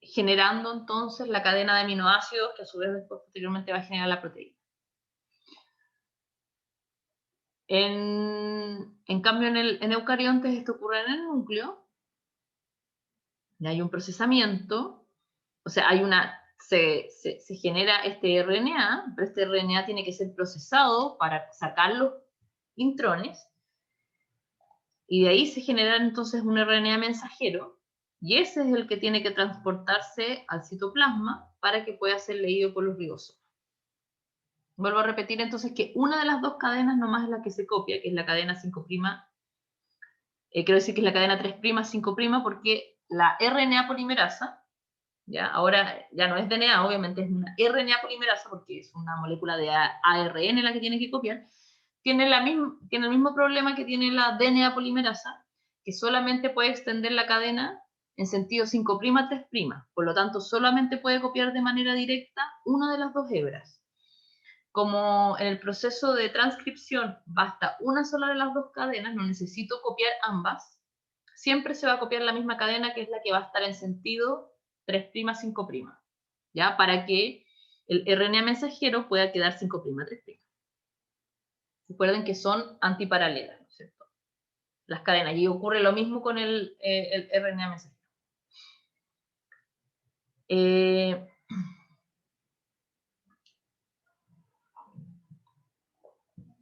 generando entonces la cadena de aminoácidos que a su vez después posteriormente va a generar la proteína. En cambio en eucariontes esto ocurre en el núcleo, y hay un procesamiento, o sea, se genera este RNA, pero este RNA tiene que ser procesado para sacar los intrones, y de ahí se genera entonces un RNA mensajero, y ese es el que tiene que transportarse al citoplasma para que pueda ser leído por los ribosomas. Vuelvo a repetir entonces que una de las dos cadenas nomás es la que se copia, que es la cadena 5', quiero decir que es la cadena 3', 5', porque la RNA polimerasa, ¿ya? Ahora ya no es DNA, obviamente es una RNA polimerasa, porque es una molécula de ARN la que tiene que copiar, tiene el mismo problema que tiene la DNA polimerasa, que solamente puede extender la cadena en sentido 5', 3', por lo tanto solamente puede copiar de manera directa una de las dos hebras. Como en el proceso de transcripción basta una sola de las dos cadenas, no necesito copiar ambas, siempre se va a copiar la misma cadena, que es la que va a estar en sentido 3', 5', ¿ya? Para que el RNA mensajero pueda quedar 5', 3'. Recuerden que son antiparalelas, ¿no es cierto? Las cadenas. Y ocurre lo mismo con el RNA mensajero.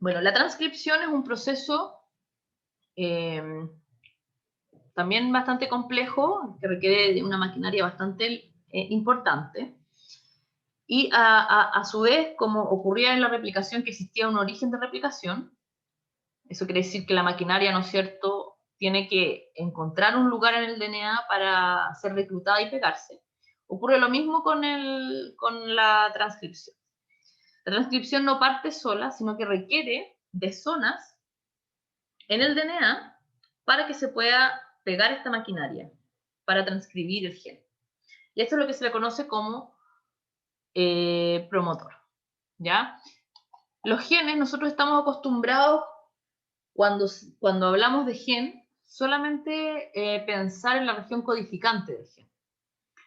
Bueno, la transcripción es un proceso también bastante complejo, que requiere de una maquinaria bastante importante. Y a su vez, como ocurría en la replicación, que existía un origen de replicación, eso quiere decir que la maquinaria, ¿no es cierto?, tiene que encontrar un lugar en el DNA para ser reclutada y pegarse. Ocurre lo mismo con la transcripción. La transcripción no parte sola, sino que requiere de zonas en el DNA para que se pueda pegar esta maquinaria, para transcribir el gen. Y esto es lo que se le conoce como promotor, ¿ya? Los genes, nosotros estamos acostumbrados, cuando hablamos de gen, solamente pensar en la región codificante del gen.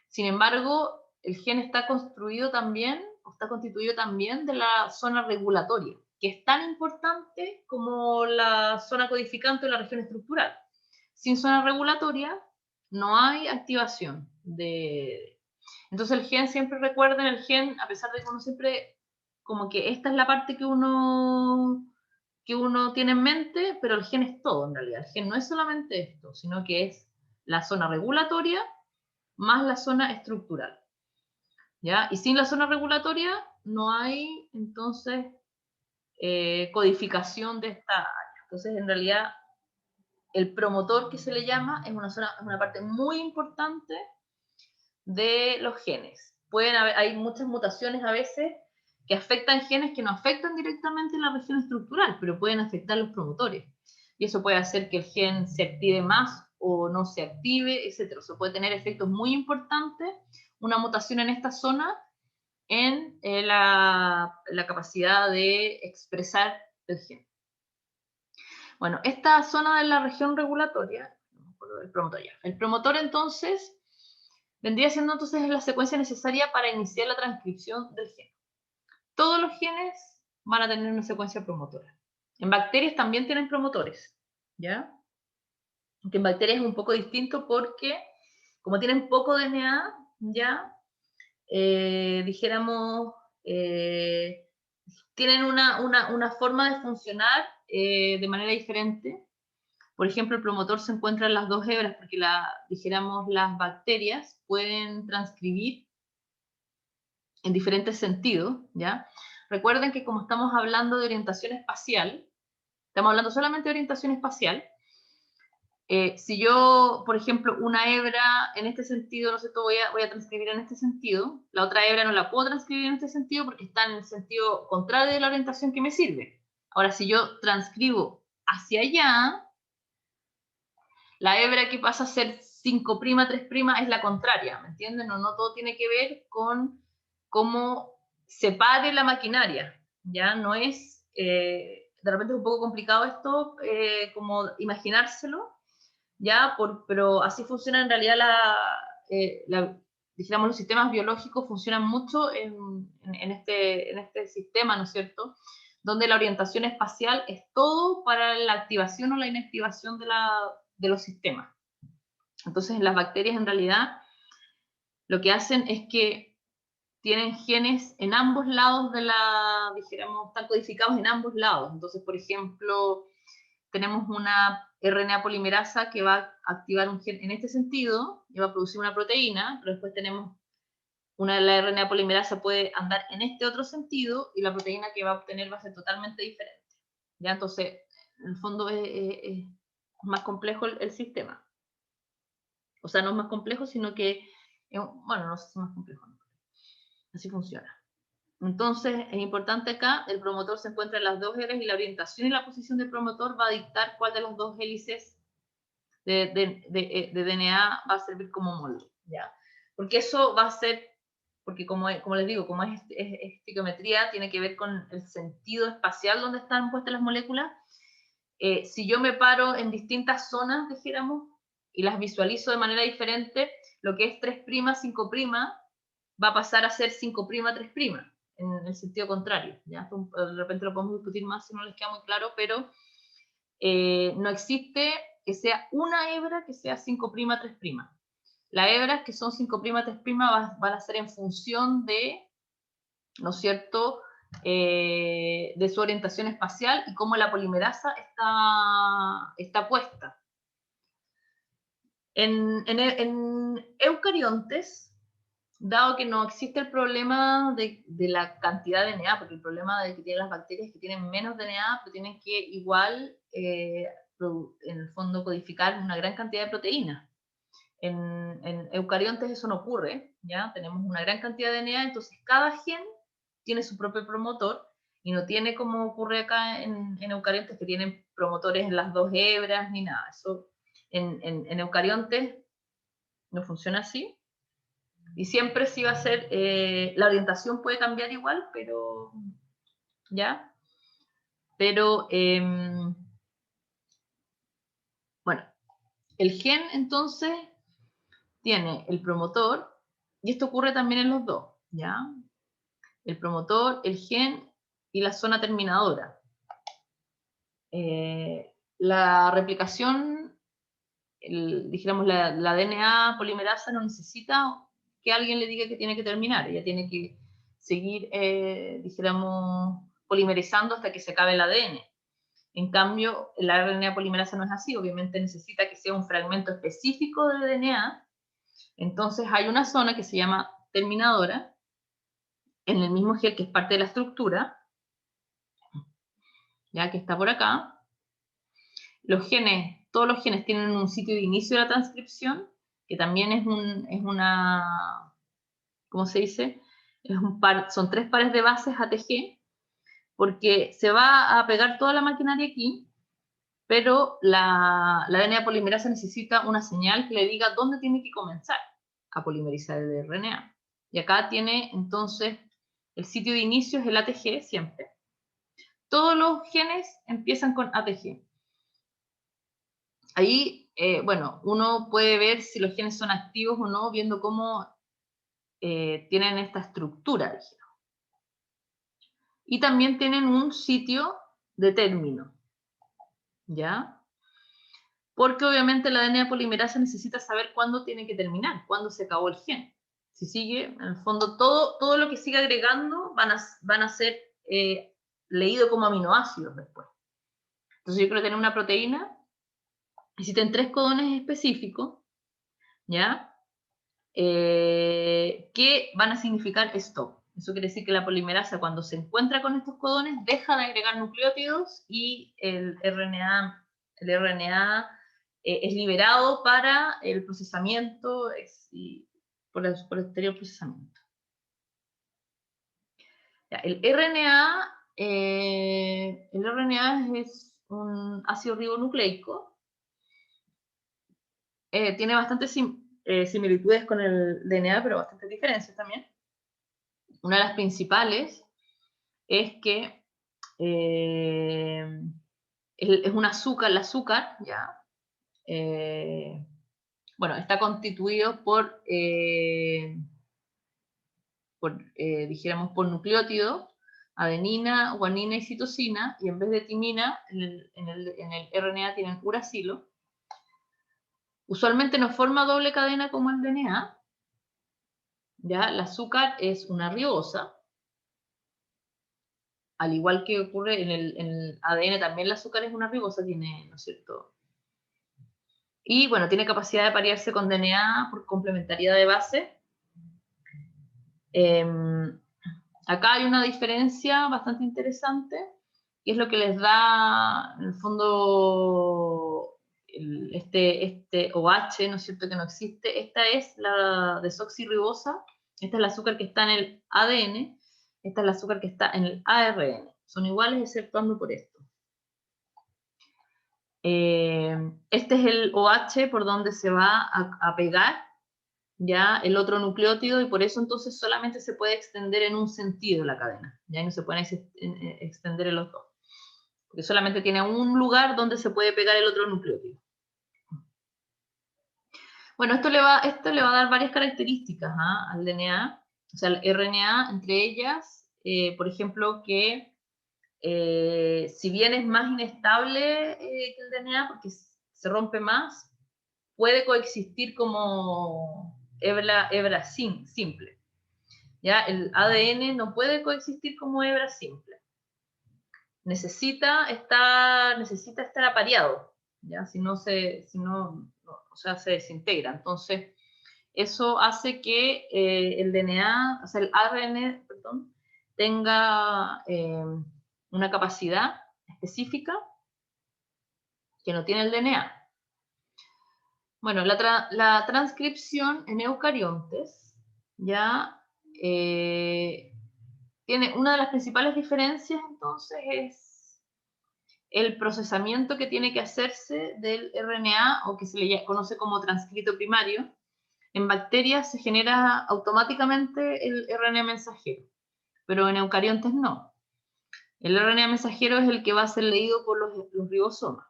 Sin embargo, el gen está construido también, o está constituido también de la zona regulatoria, que es tan importante como la zona codificante o la región estructural. Sin zona regulatoria no hay activación de... Entonces el gen, siempre recuerden, el gen, a pesar de que uno siempre, como que esta es la parte que uno tiene en mente, pero el gen es todo en realidad. El gen no es solamente esto, sino que es la zona regulatoria más la zona estructural, ¿ya? Y sin la zona regulatoria no hay, entonces, codificación de esta área. Entonces, en realidad, el promotor, que se le llama, es una parte muy importante de los genes. Hay muchas mutaciones a veces que afectan genes que no afectan directamente la región estructural, pero pueden afectar los promotores. Y eso puede hacer que el gen se active más o no se active, etc. O sea, puede tener efectos muy importantes una mutación en esta zona en la capacidad de expresar el gen. Bueno, esta zona de la región regulatoria, el promotor entonces vendría siendo entonces la secuencia necesaria para iniciar la transcripción del gen. Todos los genes van a tener una secuencia promotora. En bacterias también tienen promotores, ¿ya? Aunque en bacterias es un poco distinto porque, como tienen poco DNA, ya, dijéramos, tienen una forma de funcionar de manera diferente. Por ejemplo, el promotor se encuentra en las dos hebras porque, dijéramos, las bacterias pueden transcribir en diferentes sentidos, ¿ya? Recuerden que como estamos hablando de orientación espacial, estamos hablando solamente de orientación espacial. Si yo, por ejemplo, una hebra en este sentido, no sé, voy a transcribir en este sentido, la otra hebra no la puedo transcribir en este sentido porque está en el sentido contrario de la orientación que me sirve. Ahora, si yo transcribo hacia allá, la hebra que pasa a ser 5', 3' es la contraria, ¿me entienden? No todo tiene que ver con cómo se pare la maquinaria, ¿ya? No es, de repente es un poco complicado esto, como imaginárselo, ¿ya? Pero así funciona en realidad dijéramos, los sistemas biológicos funcionan mucho en este sistema, ¿no es cierto?, donde la orientación espacial es todo para la activación o la inactivación de los sistemas. Entonces, las bacterias en realidad lo que hacen es que tienen genes en ambos lados dijéramos, están codificados en ambos lados. Entonces, por ejemplo, tenemos una RNA polimerasa que va a activar un gen en este sentido y va a producir una proteína, pero después tenemos la RNA polimerasa puede andar en este otro sentido y la proteína que va a obtener va a ser totalmente diferente. ¿Ya? Entonces, en el fondo es más complejo el sistema. O sea, no es más complejo, sino que, bueno, no sé si es más complejo, no. Así funciona. Entonces, es importante acá, el promotor se encuentra en las dos hélices y la orientación y la posición del promotor va a dictar cuál de las dos hélices de DNA va a servir como molde, ¿ya? Porque eso va a ser, porque como les digo, como es estequiometría, tiene que ver con el sentido espacial donde están puestas las moléculas. Si yo me paro en distintas zonas, dijéramos, y las visualizo de manera diferente, lo que es 3', 5', va a pasar a ser 5', 3'. en el sentido contrario, ¿ya? De repente lo podemos discutir más si no les queda muy claro, pero no existe que sea una hebra que sea 5', 3'. Las hebras que son 5', 3' van a ser en función de, ¿no es cierto?, de su orientación espacial y cómo la polimerasa está puesta. En eucariontes, dado que no existe el problema de la cantidad de DNA, porque el problema de que tienen las bacterias es que tienen menos DNA, pero tienen que igual, en el fondo, codificar una gran cantidad de proteínas. En eucariontes eso no ocurre, ¿ya? Tenemos una gran cantidad de DNA, entonces cada gen tiene su propio promotor, y no tiene como ocurre acá en eucariontes, que tienen promotores en las 2 hebras, ni nada. Eso en eucariontes no funciona así, y siempre sí va a ser, la orientación puede cambiar igual, pero, ¿ya? Pero, bueno, el gen entonces tiene el promotor, y esto ocurre también en los dos, ¿ya? El promotor, el gen y la zona terminadora. La replicación, dijéramos, la DNA polimerasa no necesita que alguien le diga que tiene que terminar, ella tiene que seguir, dijéramos, polimerizando hasta que se acabe el ADN. En cambio, la RNA polimerasa no es así, obviamente necesita que sea un fragmento específico de DNA, entonces hay una zona que se llama terminadora, en el mismo gen que es parte de la estructura, ya que está por acá. Los genes, todos los genes tienen un sitio de inicio de la transcripción, que también es una, ¿cómo se dice? Son 3 pares de bases ATG, porque se va a pegar toda la maquinaria aquí, pero la DNA polimerasa necesita una señal que le diga dónde tiene que comenzar a polimerizar el RNA. Y acá tiene, entonces, el sitio de inicio es el ATG siempre. Todos los genes empiezan con ATG. Ahí, bueno, uno puede ver si los genes son activos o no, viendo cómo tienen esta estructura, digamos. Y también tienen un sitio de término, ¿ya? Porque obviamente la DNA polimerasa necesita saber cuándo tiene que terminar, cuándo se acabó el gen. Si sigue, en el fondo, todo lo que sigue agregando van a ser leído como aminoácidos después. Entonces yo quiero tener una proteína, existen 3 codones específicos, ¿ya? Que van a significar stop. Eso quiere decir que la polimerasa, cuando se encuentra con estos codones, deja de agregar nucleótidos y el RNA es liberado para el procesamiento por el posterior procesamiento. Ya, el RNA es un ácido ribonucleico. Tiene bastantes similitudes con el DNA, pero bastantes diferencias también. Una de las principales es que es un azúcar, el azúcar, ¿ya? Bueno, está constituido dijéramos, por nucleótidos, adenina, guanina y citosina, y en vez de timina, en el RNA tienen uracilo. Usualmente no forma doble cadena como el DNA, ¿ya? El azúcar es una ribosa, al igual que ocurre en el ADN, también el azúcar es una ribosa, tiene, ¿no es cierto? Y bueno, tiene capacidad de parearse con DNA por complementariedad de base. Acá hay una diferencia bastante interesante, y es lo que les da, en el fondo, este OH, ¿no es cierto?, que no existe. Esta es la desoxirribosa, esta es el azúcar que está en el ADN, esta es el azúcar que está en el ARN. Son iguales exceptuando por esto. Este es el OH por donde se va a pegar ya el otro nucleótido, y por eso entonces solamente se puede extender en un sentido la cadena, ya no se puede extender en los dos, porque solamente tiene un lugar donde se puede pegar el otro nucleótido. Bueno, esto le va a dar varias características al DNA, o sea, al RNA, entre ellas por ejemplo, que si bien es más inestable que el DNA, porque se rompe más, puede coexistir como hebra simple. ¿Ya? El ADN no puede coexistir como hebra simple. Necesita estar apareado, ¿ya? Si no, o sea, se desintegra. Entonces, eso hace que el DNA, o sea, el ARN, perdón, tenga una capacidad específica que no tiene el DNA. Bueno, la transcripción en eucariontes ya tiene una de las principales diferencias, entonces, es el procesamiento que tiene que hacerse del RNA, o que se le conoce como transcrito primario. En bacterias se genera automáticamente el RNA mensajero, pero en eucariontes no. El RNA mensajero es el que va a ser leído por los ribosomas,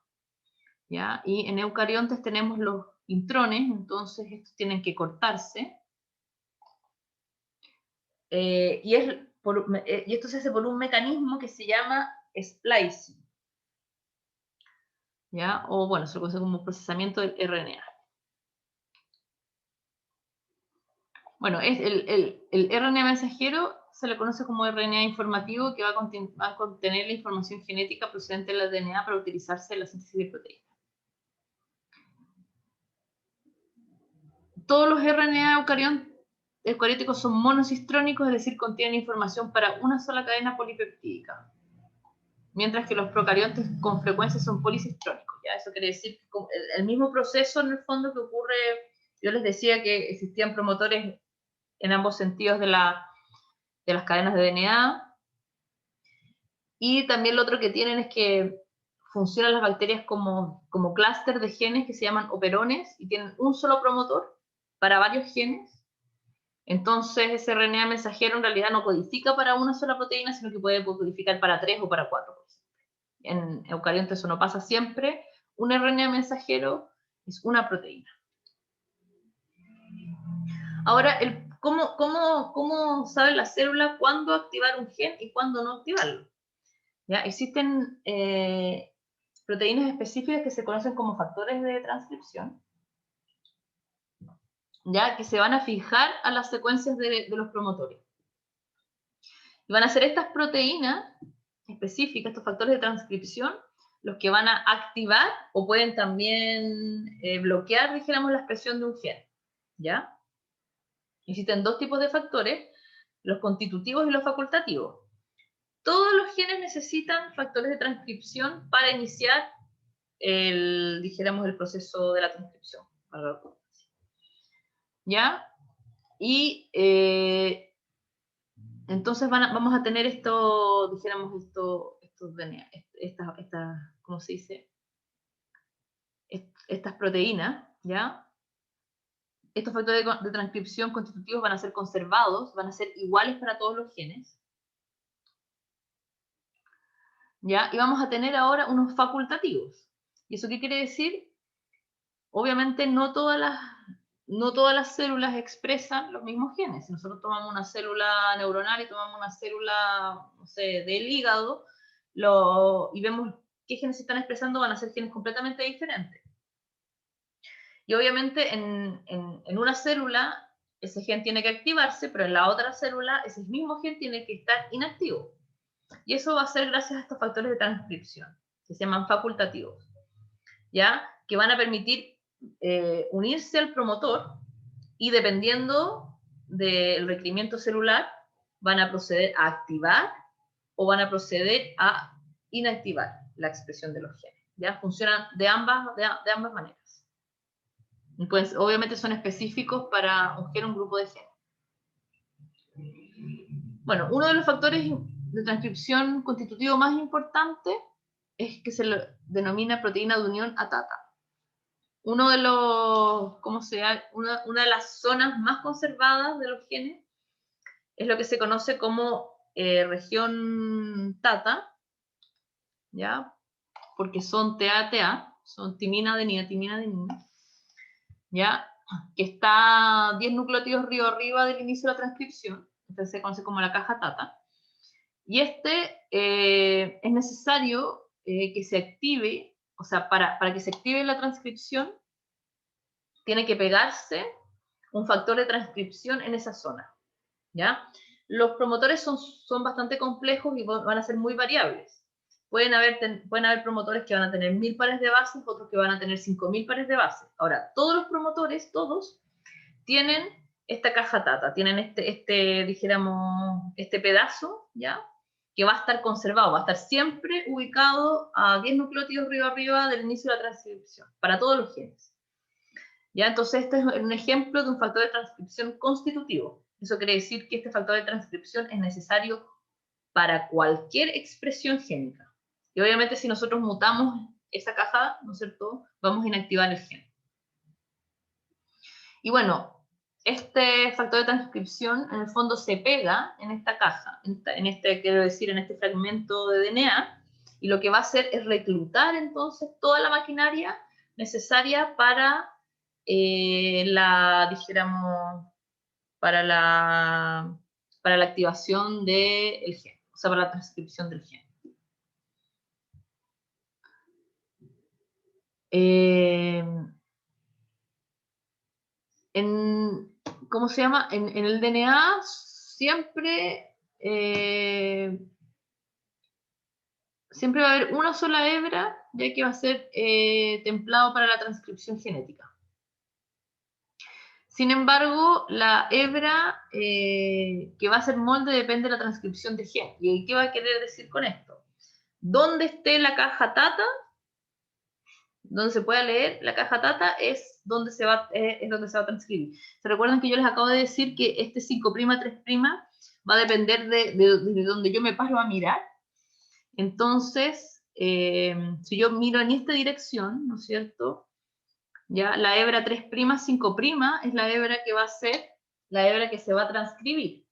¿ya? Y en eucariontes tenemos los intrones, entonces estos tienen que cortarse. Y esto se hace por un mecanismo que se llama splicing, ¿ya? O bueno, se conoce como procesamiento del RNA. Bueno, el RNA mensajero se le conoce como RNA informativo, que va a contener la información genética procedente del DNA para utilizarse en la síntesis de proteínas. Todos los RNA eucarióticos son monocistrónicos, es decir, contienen información para una sola cadena polipeptídica, mientras que los procariontes con frecuencia son policistrónicos. ¿Ya? Eso quiere decir que el mismo proceso en el fondo que ocurre. Yo les decía que existían promotores en ambos sentidos de las cadenas de DNA, y también lo otro que tienen es que funcionan las bacterias como clúster de genes que se llaman operones, y tienen un solo promotor para varios genes. Entonces ese RNA mensajero en realidad no codifica para una sola proteína, sino que puede codificar para 3 o para 4. En eucariontes eso no pasa siempre. Un RNA mensajero es una proteína. Ahora, ¿cómo sabe la célula cuándo activar un gen y cuándo no activarlo? ¿Ya? Existen proteínas específicas que se conocen como factores de transcripción, ¿ya? Que se van a fijar a las secuencias de los promotores. Y van a ser estas proteínas específicas, estos factores de transcripción, los que van a activar o pueden también bloquear, dijéramos, la expresión de un gen, ¿ya? Existen dos tipos de factores, los constitutivos y los facultativos. Todos los genes necesitan factores de transcripción para iniciar dijéramos, el proceso de la transcripción, ¿ya? Y entonces vamos a tener dijéramos, estos DNA, ¿cómo se dice? Estas proteínas, ¿ya? Estos factores de transcripción constitutivos van a ser conservados, van a ser iguales para todos los genes, ¿ya? Y vamos a tener ahora unos facultativos. ¿Y eso qué quiere decir? Obviamente no todas las células expresan los mismos genes. Si nosotros tomamos una célula neuronal y tomamos una célula, no sé, del hígado, y vemos qué genes se están expresando, van a ser genes completamente diferentes. Y obviamente en una célula ese gen tiene que activarse, pero en la otra célula ese mismo gen tiene que estar inactivo. Y eso va a ser gracias a estos factores de transcripción, que se llaman facultativos, ¿ya? Que van a permitir unirse al promotor, y dependiendo del requerimiento celular van a proceder a activar o van a proceder a inactivar la expresión de los genes. ¿Ya? Funcionan de ambas maneras. Y pues obviamente son específicos para un gen o un grupo de genes. Bueno, uno de los factores de transcripción constitutivo más importante es que se lo denomina proteína de unión ATATA. Uno de los, una de las zonas más conservadas de los genes es lo que se conoce como región TATA, ¿ya? Porque son TATA, son timina, adenina, ¿ya? Que está 10 nucleótidos río arriba del inicio de la transcripción, entonces se conoce como la caja TATA. Y es necesario que se active, o sea, para que se active la transcripción, tiene que pegarse un factor de transcripción en esa zona, ¿ya? Los promotores son bastante complejos y van a ser muy variables. Pueden haber promotores que van a tener 1000 pares de bases, otros que van a tener 5000 pares de bases. Ahora, todos los promotores, todos, tienen esta caja tata, tienen dijéramos, este pedazo, ¿ya? Que va a estar conservado, va a estar siempre ubicado a 10 nucleótidos arriba del inicio de la transcripción, para todos los genes. ¿Ya? Entonces, este es un ejemplo de un factor de transcripción constitutivo. Eso quiere decir que este factor de transcripción es necesario para cualquier expresión génica. Y obviamente si nosotros mutamos esa caja, ¿no es cierto?, vamos a inactivar el gen. Y bueno, este factor de transcripción en el fondo se pega en esta caja, quiero decir, en este fragmento de DNA, y lo que va a hacer es reclutar entonces toda la maquinaria necesaria para dijéramos, para la activación del gen, o sea, para la transcripción del gen. ¿Cómo se llama? En el DNA siempre va a haber una sola hebra, ya que va a ser templado para la transcripción genética. Sin embargo, la hebra que va a ser molde depende de la transcripción de gen. ¿Y qué va a querer decir con esto? Donde esté la caja tata, donde se pueda leer la caja tata, es donde se va a transcribir. ¿Se recuerdan que yo les acabo de decir que este 5', 3' va a depender de donde yo me paro a mirar? Entonces, si yo miro en esta dirección, ¿no es cierto?, ¿ya? La hebra 3', 5' es la hebra que va a ser la hebra que se va a transcribir.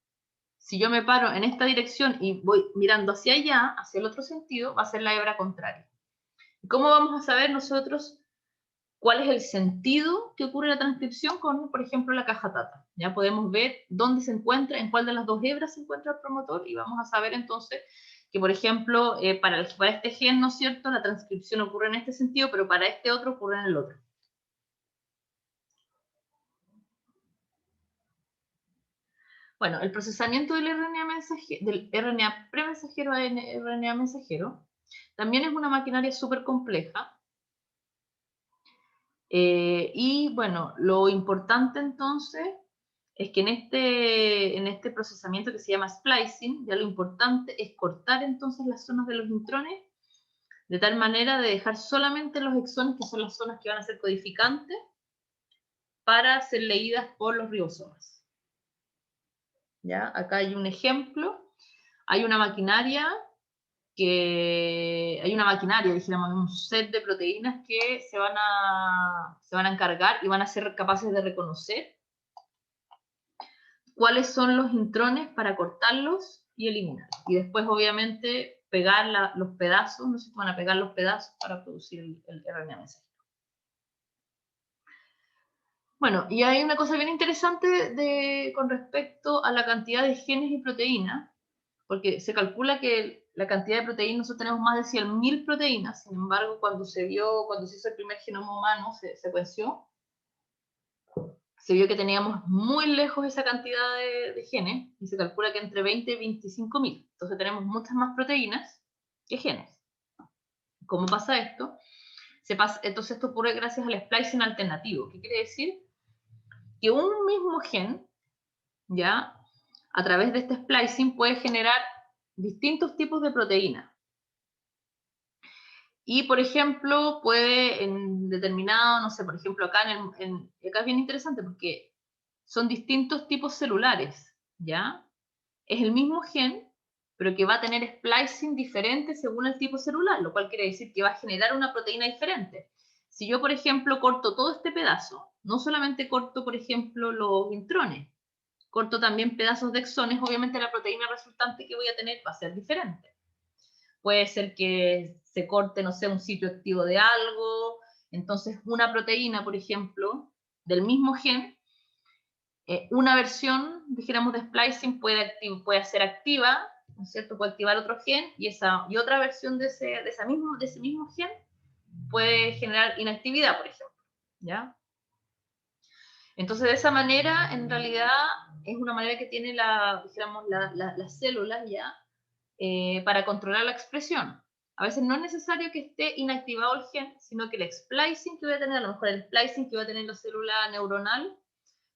Si yo me paro en esta dirección y voy mirando hacia allá, hacia el otro sentido, va a ser la hebra contraria. ¿Cómo vamos a saber nosotros cuál es el sentido que ocurre en la transcripción con, por ejemplo, la caja tata? Ya podemos ver dónde se encuentra, en cuál de las dos hebras se encuentra el promotor, y vamos a saber entonces que, por ejemplo, para este gen, ¿no es cierto?, la transcripción ocurre en este sentido, pero para este otro ocurre en el otro. Bueno, el procesamiento del RNA premensajero a RNA mensajero también es una maquinaria súper compleja. Y bueno, lo importante entonces es que en este procesamiento que se llama splicing, ya lo importante es cortar entonces las zonas de los intrones, de tal manera de dejar solamente los exones, que son las zonas que van a ser codificantes, para ser leídas por los ribosomas. ¿Ya? Acá hay un ejemplo. Hay una maquinaria, dijéramos, un set de proteínas que se van a encargar y van a ser capaces de reconocer cuáles son los intrones para cortarlos y eliminar. Y después, obviamente, pegar los pedazos, no se van a pegar los pedazos para producir el RNA mensajero. Bueno, y hay una cosa bien interesante con respecto a la cantidad de genes y proteínas, porque se calcula que la cantidad de proteínas, nosotros tenemos más de 100.000 proteínas. Sin embargo, cuando se hizo el primer genoma humano, se secuenció, se vio que teníamos muy lejos esa cantidad de genes, y se calcula que entre 20 y 25.000. Entonces tenemos muchas más proteínas que genes. ¿Cómo pasa esto? Entonces esto ocurre gracias al splicing alternativo. ¿Qué quiere decir? Que un mismo gen, ya, a través de este splicing puede generar distintos tipos de proteínas. Y, por ejemplo, puede en determinado, no sé, por ejemplo, acá acá es bien interesante porque son distintos tipos celulares, ¿ya? Es el mismo gen, pero que va a tener splicing diferente según el tipo celular, lo cual quiere decir que va a generar una proteína diferente. Si yo, por ejemplo, corto todo este pedazo, no solamente corto, por ejemplo, los intrones, corto también pedazos de exones, obviamente la proteína resultante que voy a tener va a ser diferente. Puede ser que se corte, no sé, un sitio activo de algo. Entonces, una proteína, por ejemplo, del mismo gen, una versión, dijéramos, de splicing puede ser activa ¿no es cierto? Puede activar otro gen y otra versión de ese mismo gen puede generar inactividad, por ejemplo, ¿ya? Entonces, de esa manera, en realidad, es una manera que tiene dijéramos, las células ya para controlar la expresión. A veces no es necesario que esté inactivado el gen, sino que el splicing que voy a tener, a lo mejor el splicing que voy a tener en la célula neuronal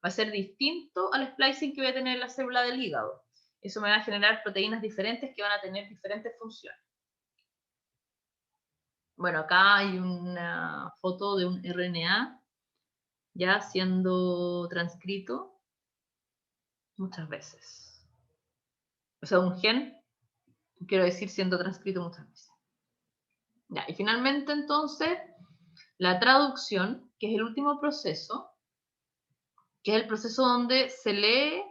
va a ser distinto al splicing que voy a tener en la célula del hígado. Eso me va a generar proteínas diferentes que van a tener diferentes funciones. Bueno, acá hay una foto de un RNA ya siendo transcrito muchas veces. O sea, un gen, quiero decir, siendo transcrito muchas veces. Ya, y finalmente, entonces, la traducción, que es el último proceso, que es el proceso donde se lee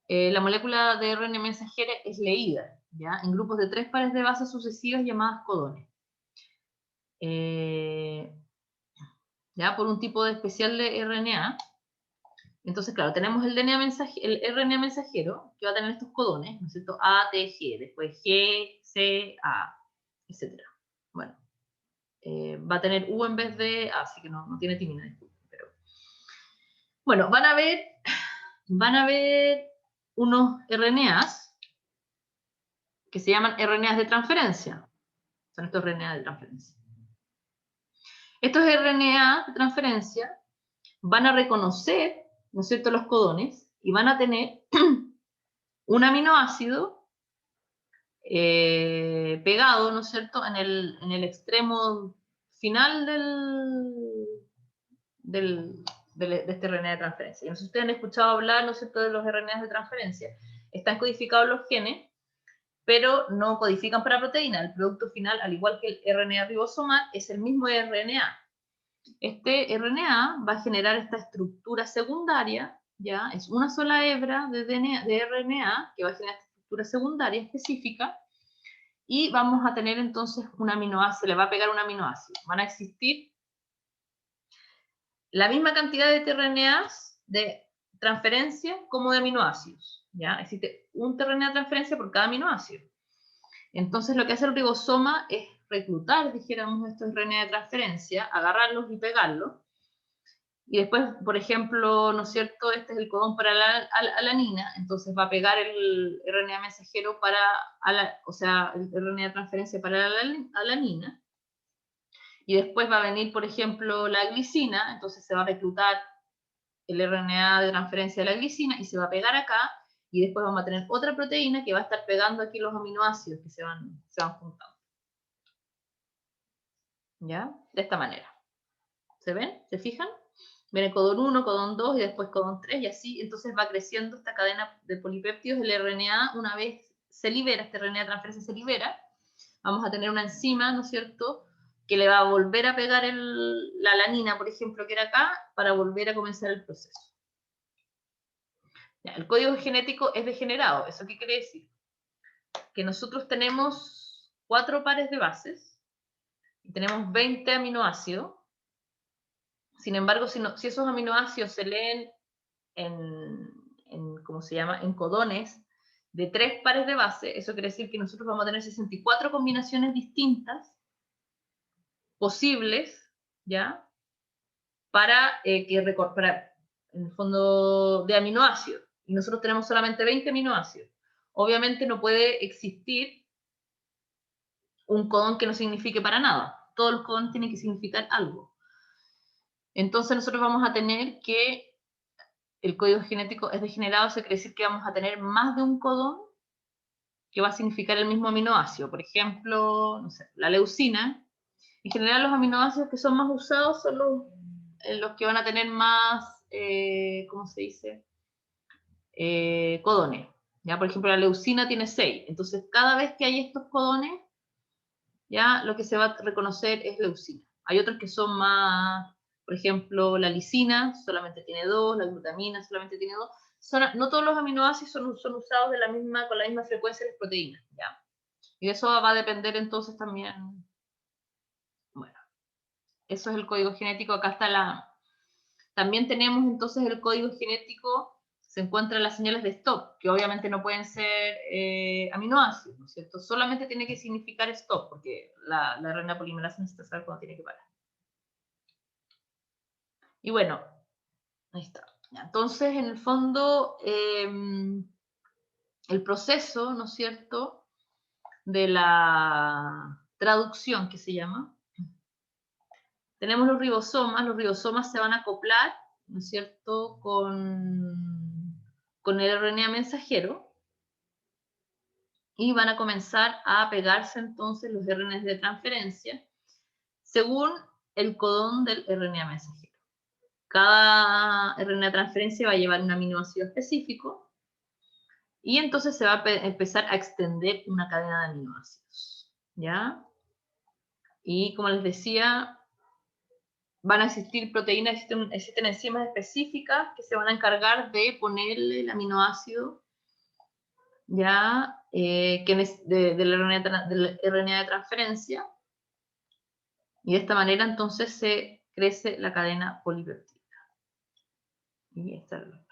la molécula de RNA mensajera, es leída, ¿ya? En grupos de 3 pares de bases sucesivas llamadas codones. ¿Ya? Por un tipo de especial de RNA. Entonces, claro, tenemos el RNA mensajero, que va a tener estos codones, ¿no es cierto? A, T, G, después G, C, A, etc. Bueno, va a tener U en vez de A, así que no tiene timina, disculpen. Pero... Bueno, van a ver unos RNAs que se llaman RNAs de transferencia. Son estos RNAs de transferencia. Estos RNA de transferencia van a reconocer, ¿no es cierto?, los codones y van a tener un aminoácido pegado, ¿no es cierto?, en el extremo final de este RNA de transferencia. Y no sé si ustedes han escuchado hablar, ¿no es cierto?, de los RNAs de transferencia. Están codificados los genes, pero no codifican para proteína. El producto final, al igual que el RNA ribosomal, es el mismo RNA. Este RNA va a generar esta estructura secundaria, ¿ya? Es una sola hebra de RNA que va a generar esta estructura secundaria específica y vamos a tener entonces un aminoácido, se le va a pegar un aminoácido. Van a existir la misma cantidad de tRNAs de transferencia como de aminoácidos, ¿ya? Existe un tRNA de transferencia por cada aminoácido. Entonces lo que hace el ribosoma es reclutar, dijéramos, estos RNA de transferencia, agarrarlos y pegarlos. Y después, por ejemplo, ¿no es cierto?, este es el codón para la alanina, entonces va a pegar el RNA mensajero para, o sea, el RNA de transferencia para la alanina. Y después va a venir, por ejemplo, la glicina, entonces se va a reclutar el RNA de transferencia de la glicina y se va a pegar acá, y después vamos a tener otra proteína que va a estar pegando aquí los aminoácidos que se van juntando. ¿Ya? De esta manera. ¿Se ven? ¿Se fijan? Viene codón 1, codón 2 y después codón 3 y así, entonces va creciendo esta cadena de polipéptidos. El RNA, una vez se libera, este RNA de transferencia se libera, vamos a tener una enzima, ¿no es cierto?, que le va a volver a pegar la alanina, por ejemplo, que era acá, para volver a comenzar el proceso. Ya, el código genético es degenerado. ¿Eso qué quiere decir? Que nosotros tenemos 4 pares de bases y tenemos 20 aminoácidos. Sin embargo, si esos aminoácidos se leen ¿cómo se llama?, en codones de 3 pares de base, eso quiere decir que nosotros vamos a tener 64 combinaciones distintas posibles, ¿ya?, para en el fondo, de aminoácidos. Y nosotros tenemos solamente 20 aminoácidos. Obviamente no puede existir un codón que no signifique para nada. Todos los codones tienen que significar algo. Entonces nosotros vamos a tener que el código genético es degenerado, eso quiere decir que vamos a tener más de un codón que va a significar el mismo aminoácido. Por ejemplo, no sé, la leucina. En general los aminoácidos que son más usados son los que van a tener más, ¿cómo se dice?, codones. ¿Ya? Por ejemplo, la leucina tiene 6. Entonces, cada vez que hay estos codones, ya lo que se va a reconocer es leucina. Hay otros que son más, por ejemplo, la lisina solamente tiene 2, la glutamina solamente tiene 2. No todos los aminoácidos son usados con la misma frecuencia de las proteínas, ¿ya? Y de eso va a depender entonces también, bueno, eso es el código genético. Acá está también tenemos entonces el código genético se encuentran las señales de stop, que obviamente no pueden ser aminoácidos, ¿no es cierto? Solamente tiene que significar stop, porque la RNA polimerasa necesita saber cuándo tiene que parar. Y bueno, ahí está. Entonces, en el fondo, el proceso, ¿no es cierto?, de la traducción, que se llama. Tenemos los ribosomas se van a acoplar, ¿no es cierto?, con el RNA mensajero, y van a comenzar a pegarse entonces los RNAs de transferencia según el codón del RNA mensajero. Cada RNA de transferencia va a llevar un aminoácido específico, y entonces se va a empezar a extender una cadena de aminoácidos, ¿ya? Y como les decía, van a existir proteínas, existen enzimas específicas que se van a encargar de ponerle el aminoácido, ¿ya? Del RNA de transferencia, y de esta manera entonces se crece la cadena polipeptídica. Y esta es la